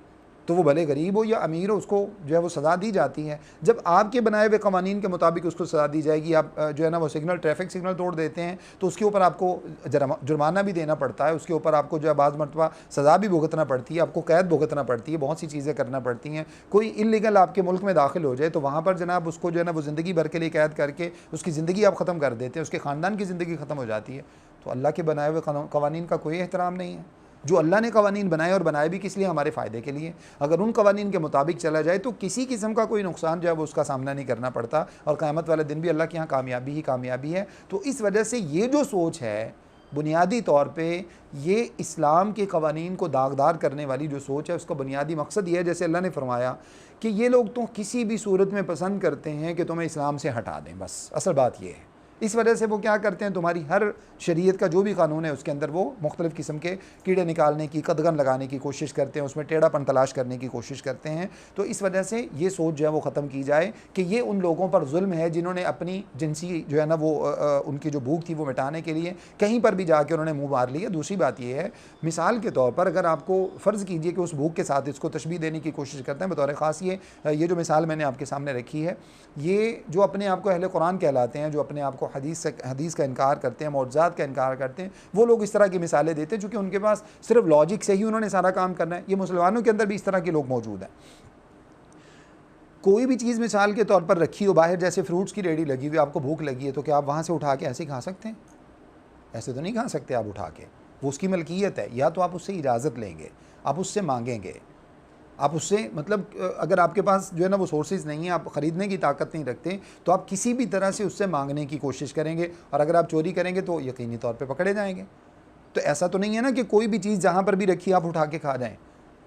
تو وہ بھلے غریب ہو یا امیر ہو، اس کو جو ہے وہ سزا دی جاتی ہے۔ جب آپ کے بنائے ہوئے قوانین کے مطابق اس کو سزا دی جائے گی، آپ جو ہے نا وہ ٹریفک سگنل توڑ دیتے ہیں تو اس کے اوپر آپ کو جرمانہ بھی دینا پڑتا ہے، اس کے اوپر آپ کو جو ہے بعض مرتبہ سزا بھی بھگتنا پڑتی ہے، آپ کو قید بھگتنا پڑتی ہے، بہت سی چیزیں کرنا پڑتی ہیں۔ کوئی انلیگل آپ کے ملک میں داخل ہو جائے تو وہاں پر جناب اس کو جو ہے نا وہ زندگی بھر کے لیے قید کر کے اس کی زندگی آپ ختم کر دیتے ہیں، اس کے خاندان کی زندگی ختم ہو جاتی ہے۔ تو اللہ کے بنائے ہوئے قوانین کا کوئی احترام نہیں ہے۔ جو اللہ نے قوانین بنائے اور بنائے بھی کس لیے؟ ہمارے فائدے کے لیے۔ اگر ان قوانین کے مطابق چلا جائے تو کسی قسم کا کوئی نقصان جو ہے وہ اس کا سامنا نہیں کرنا پڑتا، اور قیامت والے دن بھی اللہ کے یہاں کامیابی ہی کامیابی ہے۔ تو اس وجہ سے یہ جو سوچ ہے بنیادی طور پہ، یہ اسلام کے قوانین کو داغدار کرنے والی جو سوچ ہے، اس کا بنیادی مقصد یہ ہے، جیسے اللہ نے فرمایا کہ یہ لوگ تو کسی بھی صورت میں پسند کرتے ہیں کہ تمہیں اسلام سے ہٹا دیں، بس اصل بات یہ ہے۔ اس وجہ سے وہ کیا کرتے ہیں، تمہاری ہر شریعت کا جو بھی قانون ہے اس کے اندر وہ مختلف قسم کے کیڑے نکالنے کی، قدغن لگانے کی کوشش کرتے ہیں، اس میں ٹیڑھا پن تلاش کرنے کی کوشش کرتے ہیں۔ تو اس وجہ سے یہ سوچ جو ہے وہ ختم کی جائے کہ یہ ان لوگوں پر ظلم ہے جنہوں نے اپنی جنسی جو ہے نا وہ ان کی جو بھوک تھی وہ مٹانے کے لیے کہیں پر بھی جا کے انہوں نے منہ مار لیا۔ دوسری بات یہ ہے، مثال کے طور پر اگر آپ کو فرض کیجئے کہ اس بھوک کے ساتھ اس کو تشبیہ دینے کی کوشش کرتے ہیں، بطور خاص یہ جو مثال میں نے آپ کے سامنے رکھی ہے، یہ جو اپنے آپ کو اہل قرآن کہلاتے ہیں، جو اپنے آپ کو حدیث کا انکار کرتے ہیں، معجزات کا انکار کرتے ہیں، وہ لوگ اس طرح کی مثالیں دیتے ہیں چونکہ ان کے پاس صرف لاجک سے ہی انہوں نے سارا کام کرنا ہے۔ یہ مسلمانوں کے اندر بھی اس طرح کے لوگ موجود ہیں۔ کوئی بھی چیز مثال کے طور پر رکھی ہو باہر، جیسے فروٹس کی ریڑھی لگی ہوئی، آپ کو بھوک لگی ہے تو کیا آپ وہاں سے اٹھا کے ایسے کھا سکتے ہیں؟ ایسے تو نہیں کھا سکتے آپ اٹھا کے، وہ اس کی ملکیت ہے، یا تو آپ اس سے اجازت لیں گے، آپ اس سے مانگیں گے، آپ اس سے مطلب اگر آپ کے پاس جو ہے نا وہ سورسز نہیں ہیں، آپ خریدنے کی طاقت نہیں رکھتے، تو آپ کسی بھی طرح سے اس سے مانگنے کی کوشش کریں گے، اور اگر آپ چوری کریں گے تو یقینی طور پہ پکڑے جائیں گے۔ تو ایسا تو نہیں ہے نا کہ کوئی بھی چیز جہاں پر بھی رکھی آپ اٹھا کے کھا جائیں۔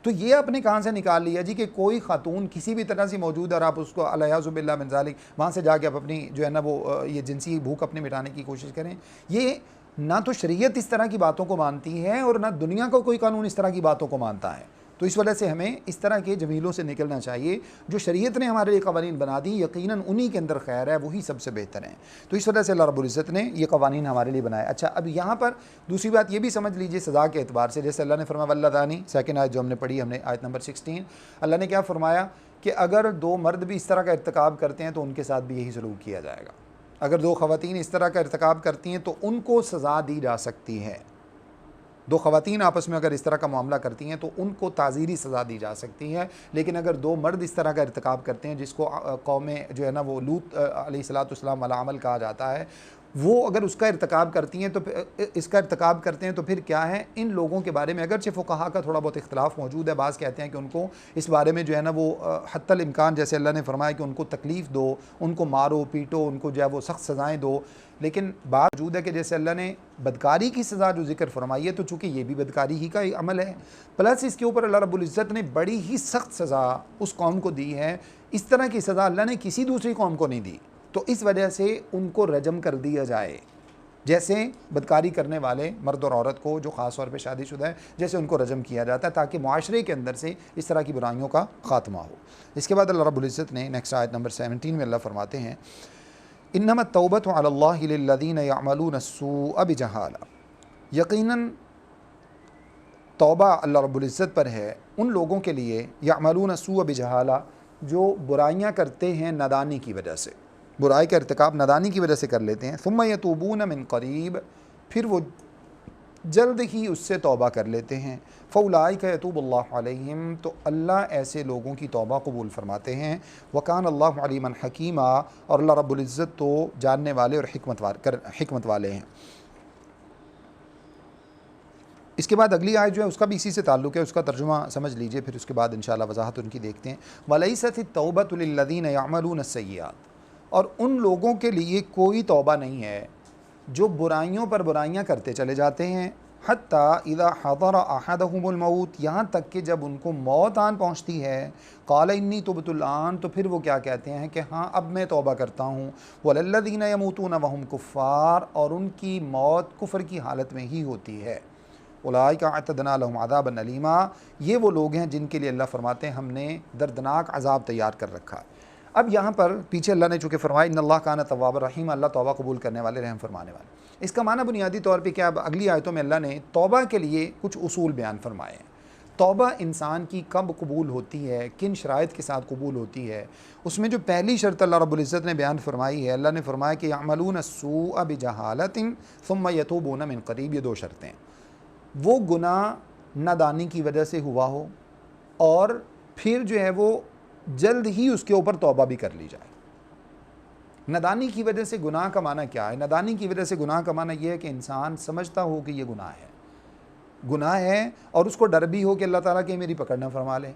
تو یہ آپ نے کہاں سے نکال لیا جی کہ کوئی خاتون کسی بھی طرح سے موجود ہے اور آپ اس کو الیاذ باللہ من ذالک وہاں سے جا کے آپ اپنی جو ہے نا وہ یہ جنسی بھوک اپنے مٹانے کی کوشش کریں؟ یہ نہ تو شریعت اس طرح کی باتوں کو مانتی ہے اور نہ دنیا کا کوئی قانون اس طرح کی باتوں کو مانتا ہے۔ تو اس وجہ سے ہمیں اس طرح کے جمیلوں سے نکلنا چاہیے۔ جو شریعت نے ہمارے لیے قوانین بنا دی، یقیناً انہی کے اندر خیر ہے، وہی سب سے بہتر ہیں۔ تو اس وجہ سے اللہ رب العزت نے یہ قوانین ہمارے لیے بنائے۔ اچھا، اب یہاں پر دوسری بات یہ بھی سمجھ لیجئے سزا کے اعتبار سے، جیسے اللہ نے فرمایا واللذانی، سیکنڈ آیت جو ہم نے پڑھی، ہم نے آیت نمبر 16، اللہ نے کیا فرمایا کہ اگر دو مرد بھی اس طرح کا ارتکاب کرتے ہیں تو ان کے ساتھ بھی یہی سلوک کیا جائے گا۔ اگر دو خواتین اس طرح کا ارتکاب کرتی ہیں تو ان کو سزا دی جا سکتی ہے۔ دو خواتین آپس میں اگر اس طرح کا معاملہ کرتی ہیں تو ان کو تعزیری سزا دی جا سکتی ہے، لیکن اگر دو مرد اس طرح کا ارتکاب کرتے ہیں، جس کو قوم جو ہے نا وہ لوط علیہ السلام والا عمل کہا جاتا ہے، وہ اگر اس کا ارتکاب کرتی ہیں تو اس کا ارتکاب کرتے ہیں تو پھر کیا ہے، ان لوگوں کے بارے میں اگرچہ فقہا کا تھوڑا بہت اختلاف موجود ہے، بعض کہتے ہیں کہ ان کو اس بارے میں جو ہے نا وہ حتی الامکان، جیسے اللہ نے فرمایا کہ ان کو تکلیف دو، ان کو مارو پیٹو، ان کو جو ہے وہ سخت سزائیں دو، لیکن بات موجود ہے کہ جیسے اللہ نے بدکاری کی سزا جو ذکر فرمائی ہے تو چونکہ یہ بھی بدکاری ہی کا عمل ہے، پلس اس کے اوپر اللہ رب العزت نے بڑی ہی سخت سزا اس قوم کو دی ہے۔ اس طرح کی سزا اللہ نے کسی دوسری قوم کو نہیں دی، تو اس وجہ سے ان کو رجم کر دیا جائے۔ جیسے بدکاری کرنے والے مرد اور عورت کو جو خاص طور پہ شادی شدہ ہے جیسے ان کو رجم کیا جاتا ہے تاکہ معاشرے کے اندر سے اس طرح کی برائیوں کا خاتمہ ہو۔ اس کے بعد اللہ رب العزت نے نیکسٹ آیت نمبر 17 میں اللہ فرماتے ہیں انما التوبۃ علی اللہ للذین یعملون السوء بجہالہ، یقیناً توبہ اللہ رب العزت پر ہے ان لوگوں کے لیے یعملون السوء بجہالہ جو برائیاں کرتے ہیں نادانی کی وجہ سے، برائی کا ارتکاب نادانی کی وجہ سے کر لیتے ہیں، ثم یتوبون من قریب، پھر وہ جلد ہی اس سے توبہ کر لیتے ہیں، فاولئک یتوب اللہ علیہم، تو اللہ ایسے لوگوں کی توبہ قبول فرماتے ہیں، وکان اللہ علیما حکیما، اور اللہ رب العزت تو جاننے والے اور حکمت والے ہیں۔ اس کے بعد اگلی آیت جو ہے اس کا بھی اسی سے تعلق ہے، اس کا ترجمہ سمجھ لیجئے، پھر اس کے بعد انشاءاللہ وضاحت ان کی دیکھتے ہیں۔ وَلَيْسَتِ التَّوْبَةُ لِلَّذِينَ يَعْمَلُونَ السَّيِّئَاتِ، اور ان لوگوں کے لیے کوئی توبہ نہیں ہے جو برائیوں پر برائیاں کرتے چلے جاتے ہیں، حَتَّى إِذَا حَضَرَ أَحَدَهُمُ الْمَوْتُ، یہاں تک کہ جب ان کو موت آن پہنچتی ہے، قَالَ إِنِّي تُبْتُ الْآنَ، تو پھر وہ کیا کہتے ہیں کہ ہاں اب میں توبہ کرتا ہوں، وَلَلَّذِينَ يَمُوتُونَ وَهُمْ كُفَّارٌ، اور ان کی موت کفر کی حالت میں ہی ہوتی ہے، اولئک اعتدنا لهم عذابا الیما، یہ وہ لوگ ہیں جن کے لیے اللہ فرماتے ہیں ہم نے دردناک عذاب تیار کر رکھا ہے۔ اب یہاں پر پیچھے اللہ نے چونکہ فرمایا ان اللہ کان توابا رحیم، اللہ توبہ قبول کرنے والے رحم فرمانے والے، اس کا معنی بنیادی طور پہ کیا، اب اگلی آیتوں میں اللہ نے توبہ کے لیے کچھ اصول بیان فرمائے ہیں۔ توبہ انسان کی کب قبول ہوتی ہے، کن شرائط کے ساتھ قبول ہوتی ہے، اس میں جو پہلی شرط اللہ رب العزت نے بیان فرمائی ہے، اللہ نے فرمایا کہ یعملون السوء بجہالۃ ثم یتوبون من قریب، یہ دو شرطیں، وہ گناہ نادانی کی وجہ سے ہوا ہو اور پھر جو ہے وہ جلد ہی اس کے اوپر توبہ بھی کر لی جائے۔ نادانی کی وجہ سے گناہ کا معنی کیا ہے؟ نادانی کی وجہ سے گناہ کا معنی یہ ہے کہ انسان سمجھتا ہو کہ یہ گناہ ہے اور اس کو ڈر بھی ہو کہ اللہ تعالیٰ کہ میری پکڑ نہ فرما لے،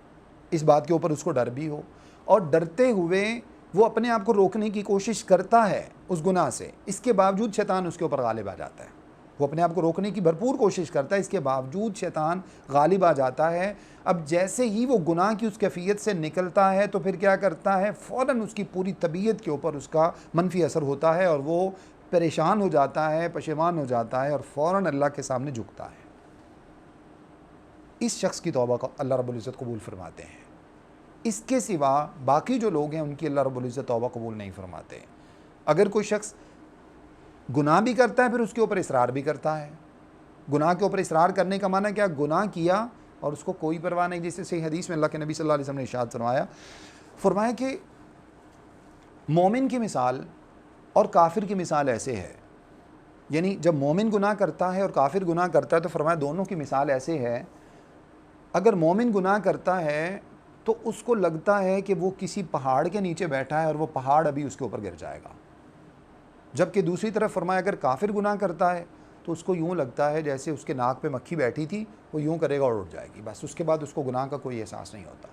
اس بات کے اوپر اس کو ڈر بھی ہو، اور ڈرتے ہوئے وہ اپنے آپ کو روکنے کی کوشش کرتا ہے اس گناہ سے، اس کے باوجود شیطان اس کے اوپر غالب آ جاتا ہے، وہ اپنے آپ کو روکنے کی بھرپور کوشش کرتا ہے، اس کے باوجود شیطان غالب آ جاتا ہے۔ اب جیسے ہی وہ گناہ کی اس کیفیت سے نکلتا ہے تو پھر کیا کرتا ہے، فوراً اس کی پوری طبیعت کے اوپر اس کا منفی اثر ہوتا ہے اور وہ پریشان ہو جاتا ہے، پشیمان ہو جاتا ہے اور فوراً اللہ کے سامنے جھکتا ہے۔ اس شخص کی توبہ کو اللہ رب العزت قبول فرماتے ہیں، اس کے سوا باقی جو لوگ ہیں ان کی اللہ رب العزت توبہ قبول نہیں فرماتے۔ اگر کوئی شخص گناہ بھی کرتا ہے پھر اس کے اوپر اصرار بھی کرتا ہے، گناہ کے اوپر اصرار کرنے کا معنی کیا، گناہ کیا اور اس کو کوئی پرواہ نہیں، جیسے صحیح حدیث میں اللہ کے نبی صلی اللہ علیہ وسلم نے ارشاد فرمایا کہ مومن کی مثال اور کافر کی مثال ایسے ہے، یعنی جب مومن گناہ کرتا ہے اور کافر گناہ کرتا ہے تو فرمایا دونوں کی مثال ایسے ہے، اگر مومن گناہ کرتا ہے تو اس کو لگتا ہے کہ وہ کسی پہاڑ کے نیچے بیٹھا ہے اور وہ پہاڑ ابھی اس کے اوپر گر جائے گا، جبکہ دوسری طرف فرمایا اگر کافر گناہ کرتا ہے تو اس کو یوں لگتا ہے جیسے اس کے ناک پہ مکھی بیٹھی تھی، وہ یوں کرے گا اور اٹھ جائے گی، بس اس کے بعد اس کو گناہ کا کوئی احساس نہیں ہوتا۔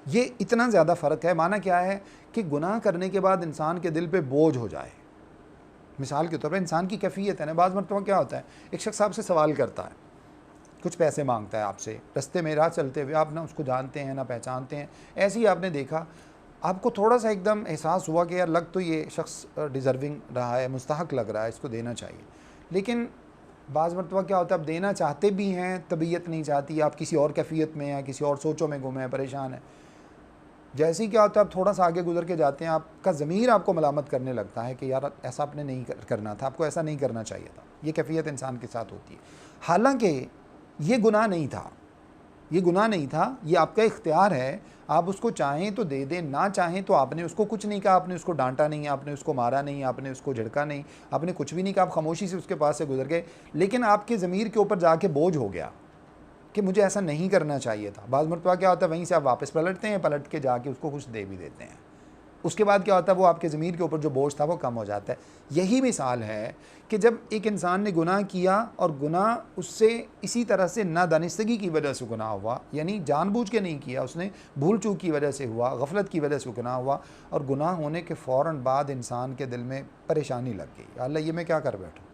یہ اتنا زیادہ فرق ہے۔ معنی کیا ہے کہ گناہ کرنے کے بعد انسان کے دل پہ بوجھ ہو جائے۔ مثال کے طور پر انسان کی کیفیت ہے نا، بعض مرتبہ کیا ہوتا ہے، ایک شخص آپ سے سوال کرتا ہے، کچھ پیسے مانگتا ہے آپ سے، رستے میں راہ چلتے ہوئے، آپ نہ اس کو جانتے ہیں نہ پہچانتے ہیں، ایسے ہی آپ نے دیکھا، آپ کو تھوڑا سا ایک دم احساس ہوا کہ یار لگ تو یہ شخص ڈیزرونگ رہا ہے، مستحق لگ رہا ہے، اس کو دینا چاہیے، لیکن بعض مرتبہ کیا ہوتا ہے آپ دینا چاہتے بھی ہیں، طبیعت نہیں چاہتی، آپ کسی اور کیفیت میں ہیں، کسی اور سوچوں میں گم ہیں، پریشان ہیں، جیسے ہی کیا ہوتا ہے آپ تھوڑا سا آگے گزر کے جاتے ہیں، آپ کا ضمیر آپ کو ملامت کرنے لگتا ہے کہ یار ایسا آپ نے نہیں کرنا تھا، آپ کو ایسا نہیں کرنا چاہیے تھا۔ یہ کیفیت انسان کے ساتھ ہوتی ہے، حالانکہ یہ گناہ نہیں تھا، یہ گناہ نہیں تھا، یہ آپ کا اختیار ہے، آپ اس کو چاہیں تو دے دیں، نہ چاہیں تو آپ نے اس کو کچھ نہیں کہا، آپ نے اس کو ڈانٹا نہیں، آپ نے اس کو مارا نہیں، آپ نے اس کو جھڑکا نہیں، آپ نے کچھ بھی نہیں کہا، آپ خاموشی سے اس کے پاس سے گزر گئے، لیکن آپ کے ضمیر کے اوپر جا کے بوجھ ہو گیا کہ مجھے ایسا نہیں کرنا چاہیے تھا۔ بعض مرتبہ کیا ہوتا ہے وہیں سے آپ واپس پلٹتے ہیں، پلٹ کے جا کے اس کو کچھ دے بھی دیتے ہیں، اس کے بعد کیا ہوتا ہے وہ آپ کے ضمیر کے اوپر جو بوجھ تھا وہ کم ہو جاتا ہے۔ یہی مثال ہے کہ جب ایک انسان نے گناہ کیا اور گناہ اس سے اسی طرح سے نادانستگی کی وجہ سے گناہ ہوا، یعنی جان بوجھ کے نہیں کیا، اس نے بھول چوک کی وجہ سے ہوا، غفلت کی وجہ سے گناہ ہوا، اور گناہ ہونے کے فوراً بعد انسان کے دل میں پریشانی لگ گئی، یا اللہ یہ میں کیا کر بیٹھوں،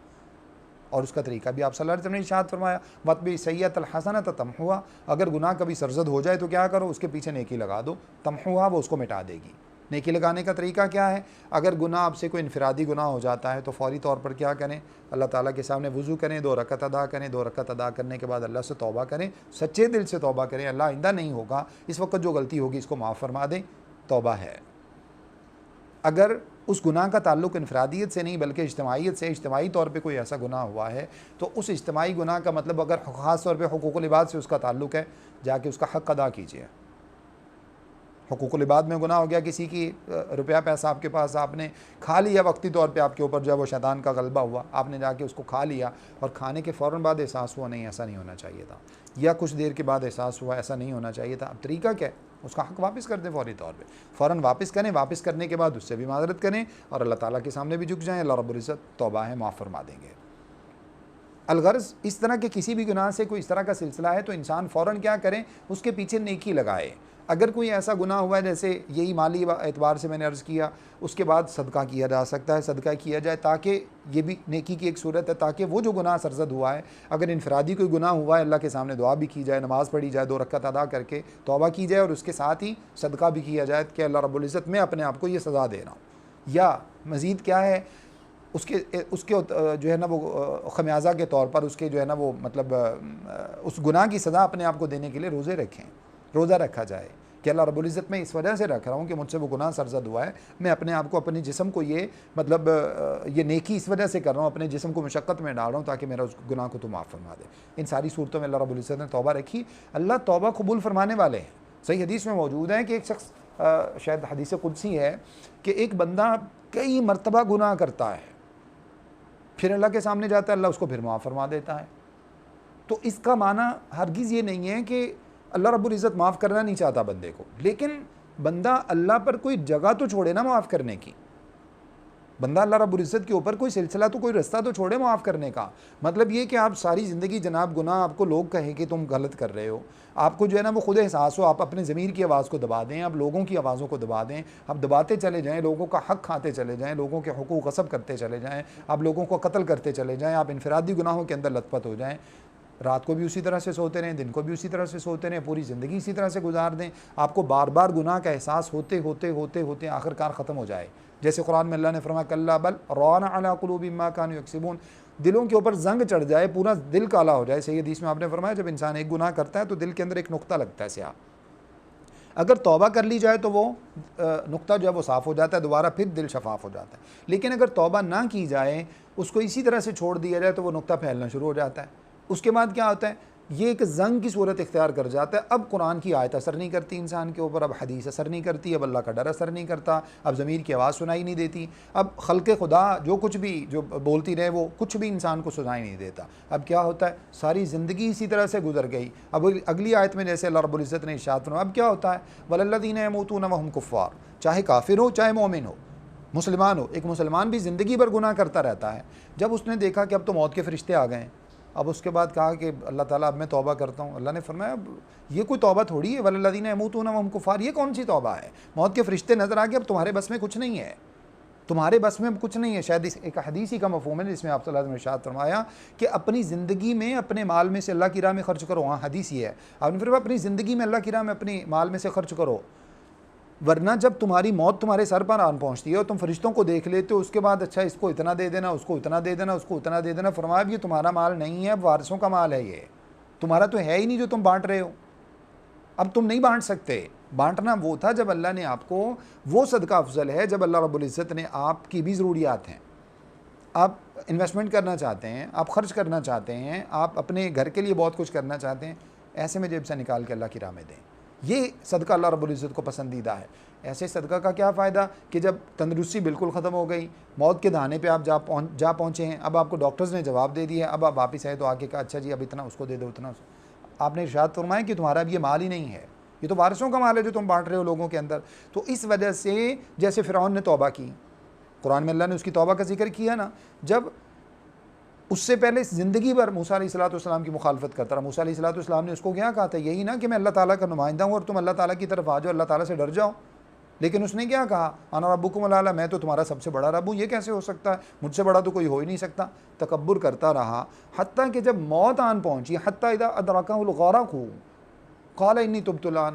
اور اس کا طریقہ بھی آپ صلی اللہ علیہ وسلم نے ارشاد فرمایا وَاتْبِعِ السَّیِّئَةَ الْحَسَنَةَ تَمْحُوہا، اگر گناہ کبھی سرزد ہو جائے تو کیا کرو، اس کے پیچھے نیکی لگا دو، تمحوہا وہ اس کو مٹا دے گی۔ نیکی لگانے کا طریقہ کیا ہے؟ اگر گناہ آپ سے کوئی انفرادی گناہ ہو جاتا ہے تو فوری طور پر کیا کریں؟ اللہ تعالیٰ کے سامنے وضو کریں، 2 رکعت ادا کریں، 2 رکعت ادا کرنے کے بعد اللہ سے توبہ کریں، سچے دل سے توبہ کریں، اللہ آئندہ نہیں ہوگا، اس وقت جو غلطی ہوگی اس کو معاف فرما دیں، توبہ ہے۔ اگر اس گناہ کا تعلق انفرادیت سے نہیں بلکہ اجتماعیت سے، اجتماعی طور پہ کوئی ایسا گناہ ہوا ہے تو اس اجتماعی گناہ کا مطلب اگر خاص طور پہ حقوق العباد سے اس کا تعلق ہے، جا کے اس کا حق ادا کیجیے۔ حقوق العباد میں گناہ ہو گیا، کسی کی روپیہ پیسہ آپ کے پاس آپ نے کھا لیا، وقتی طور پہ آپ کے اوپر جو ہے وہ شیطان کا غلبہ ہوا، آپ نے جا کے اس کو کھا لیا اور کھانے کے فوراً بعد احساس ہوا نہیں ایسا نہیں ہونا چاہیے تھا، یا کچھ دیر کے بعد احساس ہوا ایسا نہیں ہونا چاہیے تھا، اب طریقہ کیا ہے؟ اس کا حق واپس کر دیں فوری طور پہ، فوراً واپس کریں، واپس کرنے کے بعد اس سے بھی معذرت کریں اور اللہ تعالیٰ کے سامنے بھی جھک جائیں، اللہ رب العزت توبہ ہے معاف فرما دیں گے۔ الغرض اس طرح کے کسی بھی گناہ سے کوئی اس طرح کا سلسلہ ہے تو انسان فوراً کیا کریں؟ اس کے پیچھے نیکی لگائے۔ اگر کوئی ایسا گناہ ہوا ہے جیسے یہی مالی اعتبار سے میں نے عرض کیا، اس کے بعد صدقہ کیا جا سکتا ہے، صدقہ کیا جائے تاکہ یہ بھی نیکی کی ایک صورت ہے، تاکہ وہ جو گناہ سرزد ہوا ہے، اگر انفرادی کوئی گناہ ہوا ہے اللہ کے سامنے دعا بھی کی جائے، نماز پڑھی جائے، 2 رکعت ادا کر کے توبہ کی جائے اور اس کے ساتھ ہی صدقہ بھی کیا جائے کہ اللہ رب العزت میں اپنے آپ کو یہ سزا دے رہا ہوں، یا مزید کیا ہے اس کے جو ہے نا وہ خمیازہ کے طور پر اس کے جو ہے نا وہ مطلب اس گناہ کی سزا اپنے آپ کو دینے کے لیے روزے رکھیں، روزہ رکھا جائے کہ اللہ رب العزت میں اس وجہ سے رکھ رہا ہوں کہ مجھ سے وہ گناہ سرزد ہوا ہے، میں اپنے آپ کو اپنے جسم کو یہ مطلب یہ نیکی اس وجہ سے کر رہا ہوں، اپنے جسم کو مشقت میں ڈال رہا ہوں تاکہ میرا اس گناہ کو تو معاف فرما دے۔ ان ساری صورتوں میں اللہ رب العزت نے توبہ رکھی، اللہ توبہ قبول فرمانے والے ہیں۔ صحیح حدیث میں موجود ہے کہ ایک شخص شاید حدیث قدسی ہے کہ ایک بندہ کئی مرتبہ گناہ کرتا ہے، پھر اللہ کے سامنے جاتا ہے، اللہ اس کو پھر معاف فرما دیتا ہے۔ تو اس کا معنی ہرگز یہ نہیں ہے کہ اللہ رب العزت معاف کرنا نہیں چاہتا بندے کو، لیکن بندہ اللہ پر کوئی جگہ تو چھوڑے نا معاف کرنے کی، بندہ اللہ رب العزت کے اوپر کوئی سلسلہ تو کوئی رستہ تو چھوڑے معاف کرنے کا۔ مطلب یہ کہ آپ ساری زندگی جناب گناہ آپ کو لوگ کہیں کہ تم غلط کر رہے ہو، آپ کو جو ہے نا وہ خود احساس ہو، آپ اپنے ضمیر کی آواز کو دبا دیں، آپ لوگوں کی آوازوں کو دبا دیں، آپ دباتے چلے جائیں، لوگوں کا حق کھاتے چلے جائیں، لوگوں کے حقوق غصب کرتے چلے جائیں، آپ لوگوں کو قتل کرتے چلے جائیں، آپ انفرادی گناہوں کے اندر لت پت ہو جائیں، رات کو بھی اسی طرح سے سوتے رہیں، دن کو بھی اسی طرح سے سوتے رہیں، پوری زندگی اسی طرح سے گزار دیں، آپ کو بار بار گناہ کا احساس ہوتے ہوتے ہوتے ہوتے آخر کار ختم ہو جائے، جیسے قرآن میں اللہ نے فرمایا کلا بل ران علی قلوبہم ما کانوا یکسبون، دلوں کے اوپر زنگ چڑھ جائے، پورا دل کالا ہو جائے۔ صحیح حدیث میں آپ نے فرمایا جب انسان ایک گناہ کرتا ہے تو دل کے اندر ایک نقطہ لگتا ہے سیاہ، اگر توبہ کر لی جائے تو وہ نقطہ جو ہے وہ صاف ہو جاتا ہے، دوبارہ پھر دل شفاف ہو جاتا ہے، لیکن اگر توبہ نہ کی جائے، اس کو اسی طرح سے چھوڑ دیا جائے تو وہ نقطہ پھیلنا شروع ہو جاتا ہے۔ اس کے بعد کیا ہوتا ہے؟ یہ ایک زنگ کی صورت اختیار کر جاتا ہے، اب قرآن کی آیت اثر نہیں کرتی انسان کے اوپر، اب حدیث اثر نہیں کرتی، اب اللہ کا ڈر اثر نہیں کرتا، اب ضمیر کی آواز سنائی نہیں دیتی، اب خلق خدا جو کچھ بھی جو بولتی رہے وہ کچھ بھی انسان کو سنائی نہیں دیتا۔ اب کیا ہوتا ہے؟ ساری زندگی اسی طرح سے گزر گئی۔ اب اگلی آیت میں جیسے اللہ رب العزت نے ارشاد فرمایا، اب کیا ہوتا ہے؟ وَلَلَّذِينَ يَمُوتُونَ وَهُمْ کُفَّارٌ، چاہے کافر ہو چاہے مومن ہو، مسلمان ہو، ایک مسلمان بھی زندگی بھر گناہ کرتا رہتا ہے، جب اس نے دیکھا کہ اب تو موت کے فرشتے آ گئے ہیں، اب اس کے بعد کہا کہ اللہ تعالیٰ اب میں توبہ کرتا ہوں، اللہ نے فرمایا اب یہ کوئی توبہ تھوڑی ہے، وَلَلَّذِينَ يَمُوتُونَ وَهُمْ کُفَّارٌ، یہ کون سی توبہ ہے؟ موت کے فرشتے نظر آ گئے، اب تمہارے بس میں کچھ نہیں ہے، تمہارے بس میں کچھ نہیں ہے۔ شاید ایک حدیث ہی کا مفہوم ہے جس میں آپ صلی اللہ علیہ وسلم نے ارشاد فرمایا کہ اپنی زندگی میں اپنے مال میں سے اللہ کی راہ میں خرچ کرو، ہاں حدیث یہ ہے، آپ نے فرمایا اپنی زندگی میں اللہ کی راہ میں اپنی مال میں سے خرچ کرو، ورنہ جب تمہاری موت تمہارے سر پر آن پہنچتی ہے اور تم فرشتوں کو دیکھ لیتے ہو، اس کے بعد اچھا اس کو اتنا دے دینا، اس کو اتنا دے دینا، اس کو اتنا دے دینا، فرمایا اب یہ تمہارا مال نہیں ہے، اب وارثوں کا مال ہے، یہ تمہارا تو ہے ہی نہیں جو تم بانٹ رہے ہو، اب تم نہیں بانٹ سکتے۔ بانٹنا وہ تھا جب اللہ نے آپ کو، وہ صدقہ افضل ہے جب اللہ رب العزت نے آپ کی بھی ضروریات ہیں، آپ انویسٹمنٹ کرنا چاہتے ہیں، آپ خرچ کرنا چاہتے ہیں، آپ اپنے گھر کے لیے بہت کچھ کرنا چاہتے ہیں، ایسے میں جیب سے نکال کے اللہ کی راہ میں دیں، یہ صدقہ اللہ رب العزت کو پسندیدہ ہے۔ ایسے صدقہ کا کیا فائدہ کہ جب تندرستی بالکل ختم ہو گئی، موت کے دہانے پہ آپ جا پہنچے ہیں، اب آپ کو ڈاکٹرز نے جواب دے دیا، اب آپ واپس آئے تو آ کے کہا اچھا جی اب اتنا اس کو دے دو، اتنا آپ نے ارشاد فرمایا کہ تمہارا اب یہ مال ہی نہیں ہے، یہ تو وارثوں کا مال ہے جو تم بانٹ رہے ہو لوگوں کے اندر۔ تو اس وجہ سے جیسے فرعون نے توبہ کی، قرآن میں اللہ نے اس کی توبہ کا ذکر کیا نا، جب اس سے پہلے زندگی بھر موسیٰ علیہ السلام کی مخالفت کرتا رہا، موسیٰ علیہ السلام نے اس کو کیا کہا تھا؟ یہی نا کہ میں اللہ تعالیٰ کا نمائندہ ہوں اور تم اللہ تعالیٰ کی طرف آ جاؤ، اللہ تعالیٰ سے ڈر جاؤ، لیکن اس نے کیا کہا؟ انا ربکم الاعلی، میں تو تمہارا سب سے بڑا رب ہوں، یہ کیسے ہو سکتا ہے؟ مجھ سے بڑا تو کوئی ہو ہی نہیں سکتا۔ تکبر کرتا رہا، حتیٰ کہ جب موت آن پہنچی، حتیٰ اذا ادرکہ الغرق قال انی تبت الآن،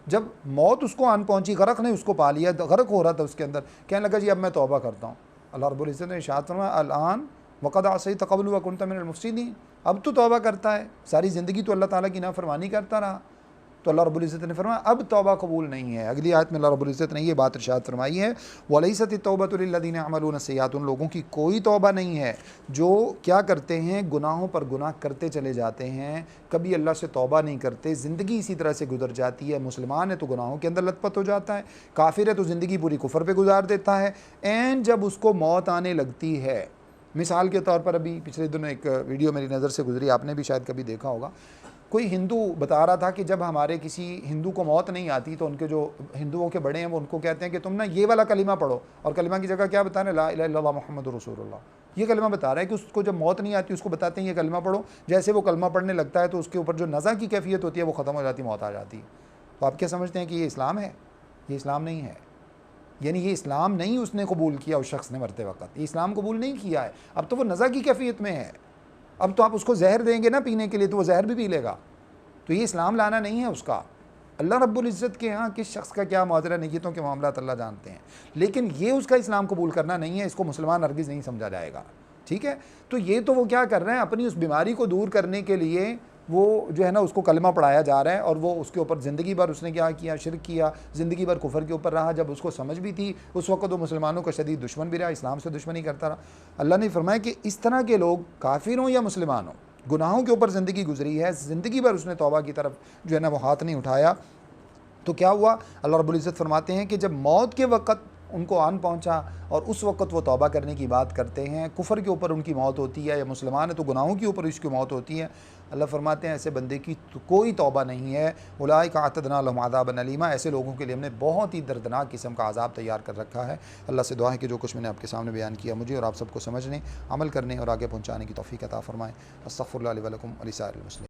جب موت اس کو آن پہنچی، غرق نے اس کو پا لیا، غرق ہو رہا تھا اس کے اندر، کہنے لگا جی اب میں توبہ کرتا ہوں۔ اللہ رب العزت نے ارشاد فرمایا الآن وقد عصیت قبل وکنت من المفسدین، اب تو توبہ کرتا ہے، ساری زندگی تو اللہ تعالیٰ کی نافرمانی کرتا رہا، تو اللہ رب العزت نے فرمایا اب توبہ قبول نہیں ہے۔ اگلی آیت میں اللہ رب العزت نے یہ بات ارشاد فرمائی ہے وَلَيْسَتِ التَّوْبَةُ لِلَّذِينَ يَعْمَلُونَ السَّيِّئَاتِ، ان لوگوں کی کوئی توبہ نہیں ہے جو کیا کرتے ہیں، گناہوں پر گناہ کرتے چلے جاتے ہیں، کبھی اللہ سے توبہ نہیں کرتے، زندگی اسی طرح سے گزر جاتی ہے۔ مسلمان ہے تو گناہوں کے اندر لت پت ہو جاتا ہے، کافر ہے تو زندگی پوری کفر پہ گزار دیتا ہے، اینڈ جب اس کو موت آنے لگتی ہے، مثال کے طور پر ابھی پچھلے دنوں ایک ویڈیو میری نظر سے گزری، آپ نے بھی شاید کبھی دیکھا ہوگا، کوئی ہندو بتا رہا تھا کہ جب ہمارے کسی ہندو کو موت نہیں آتی تو ان کے جو ہندوؤں کے بڑے ہیں وہ ان کو کہتے ہیں کہ تم نا یہ والا کلمہ پڑھو، اور کلمہ کی جگہ کیا بتا رہے ہیں، لا الہ الا اللہ محمد رسول اللہ، یہ کلمہ بتا رہا ہے کہ اس کو جب موت نہیں آتی اس کو بتاتے ہیں یہ کلمہ پڑھو، جیسے وہ کلمہ پڑھنے لگتا ہے تو اس کے اوپر جو نزع کی کیفیت ہوتی ہے وہ ختم ہو جاتی، موت آ جاتی ہے۔ تو آپ کیا سمجھتے ہیں کہ یہ اسلام ہے؟ یہ اسلام نہیں ہے، یعنی یہ اسلام نہیں اس نے قبول کیا، اس شخص نے مرتے وقت یہ اسلام قبول نہیں کیا ہے، اب تو وہ نزع کی کیفیت میں ہے، اب تو آپ اس کو زہر دیں گے نا پینے کے لیے تو وہ زہر بھی پی لے گا، تو یہ اسلام لانا نہیں ہے اس کا۔ اللہ رب العزت کے ہاں کس شخص کا کیا معاذرہ نیتوں کے معاملات اللہ جانتے ہیں، لیکن یہ اس کا اسلام قبول کرنا نہیں ہے، اس کو مسلمان ہرگز نہیں سمجھا جائے گا، ٹھیک ہے؟ تو یہ تو وہ کیا کر رہے ہیں، اپنی اس بیماری کو دور کرنے کے لیے وہ جو ہے نا اس کو کلمہ پڑھایا جا رہا ہے، اور وہ اس کے اوپر زندگی بھر اس نے کیا کیا، شرک کیا، زندگی بھر کفر کے اوپر رہا، جب اس کو سمجھ بھی تھی اس وقت وہ مسلمانوں کا شدید دشمن بھی رہا، اسلام سے دشمنی کرتا رہا۔ اللہ نے فرمایا کہ اس طرح کے لوگ کافر ہوں یا مسلمان ہوں، گناہوں کے اوپر زندگی گزری ہے، زندگی بھر اس نے توبہ کی طرف جو ہے نا وہ ہاتھ نہیں اٹھایا، تو کیا ہوا؟ اللہ رب العزت فرماتے ہیں کہ جب موت کے وقت ان کو آن پہنچا اور اس وقت وہ توبہ کرنے کی بات کرتے ہیں، کفر کے اوپر ان کی موت ہوتی ہے، یا مسلمان ہے تو گناہوں کے اوپر اس کی موت ہوتی ہے، اللہ فرماتے ہیں ایسے بندے کی تو کوئی توبہ نہیں ہے، اولئک اعتدنا لهم عذابا الیما، ایسے لوگوں کے لیے ہم نے بہت ہی دردناک قسم کا عذاب تیار کر رکھا ہے۔ اللہ سے دعا ہے کہ جو کچھ میں نے آپ کے سامنے بیان کیا مجھے اور آپ سب کو سمجھنے، عمل کرنے اور آگے پہنچانے کی توفیق عطا فرمائے۔ استغفر اللہ لی ولکم ولسائر المسلمین۔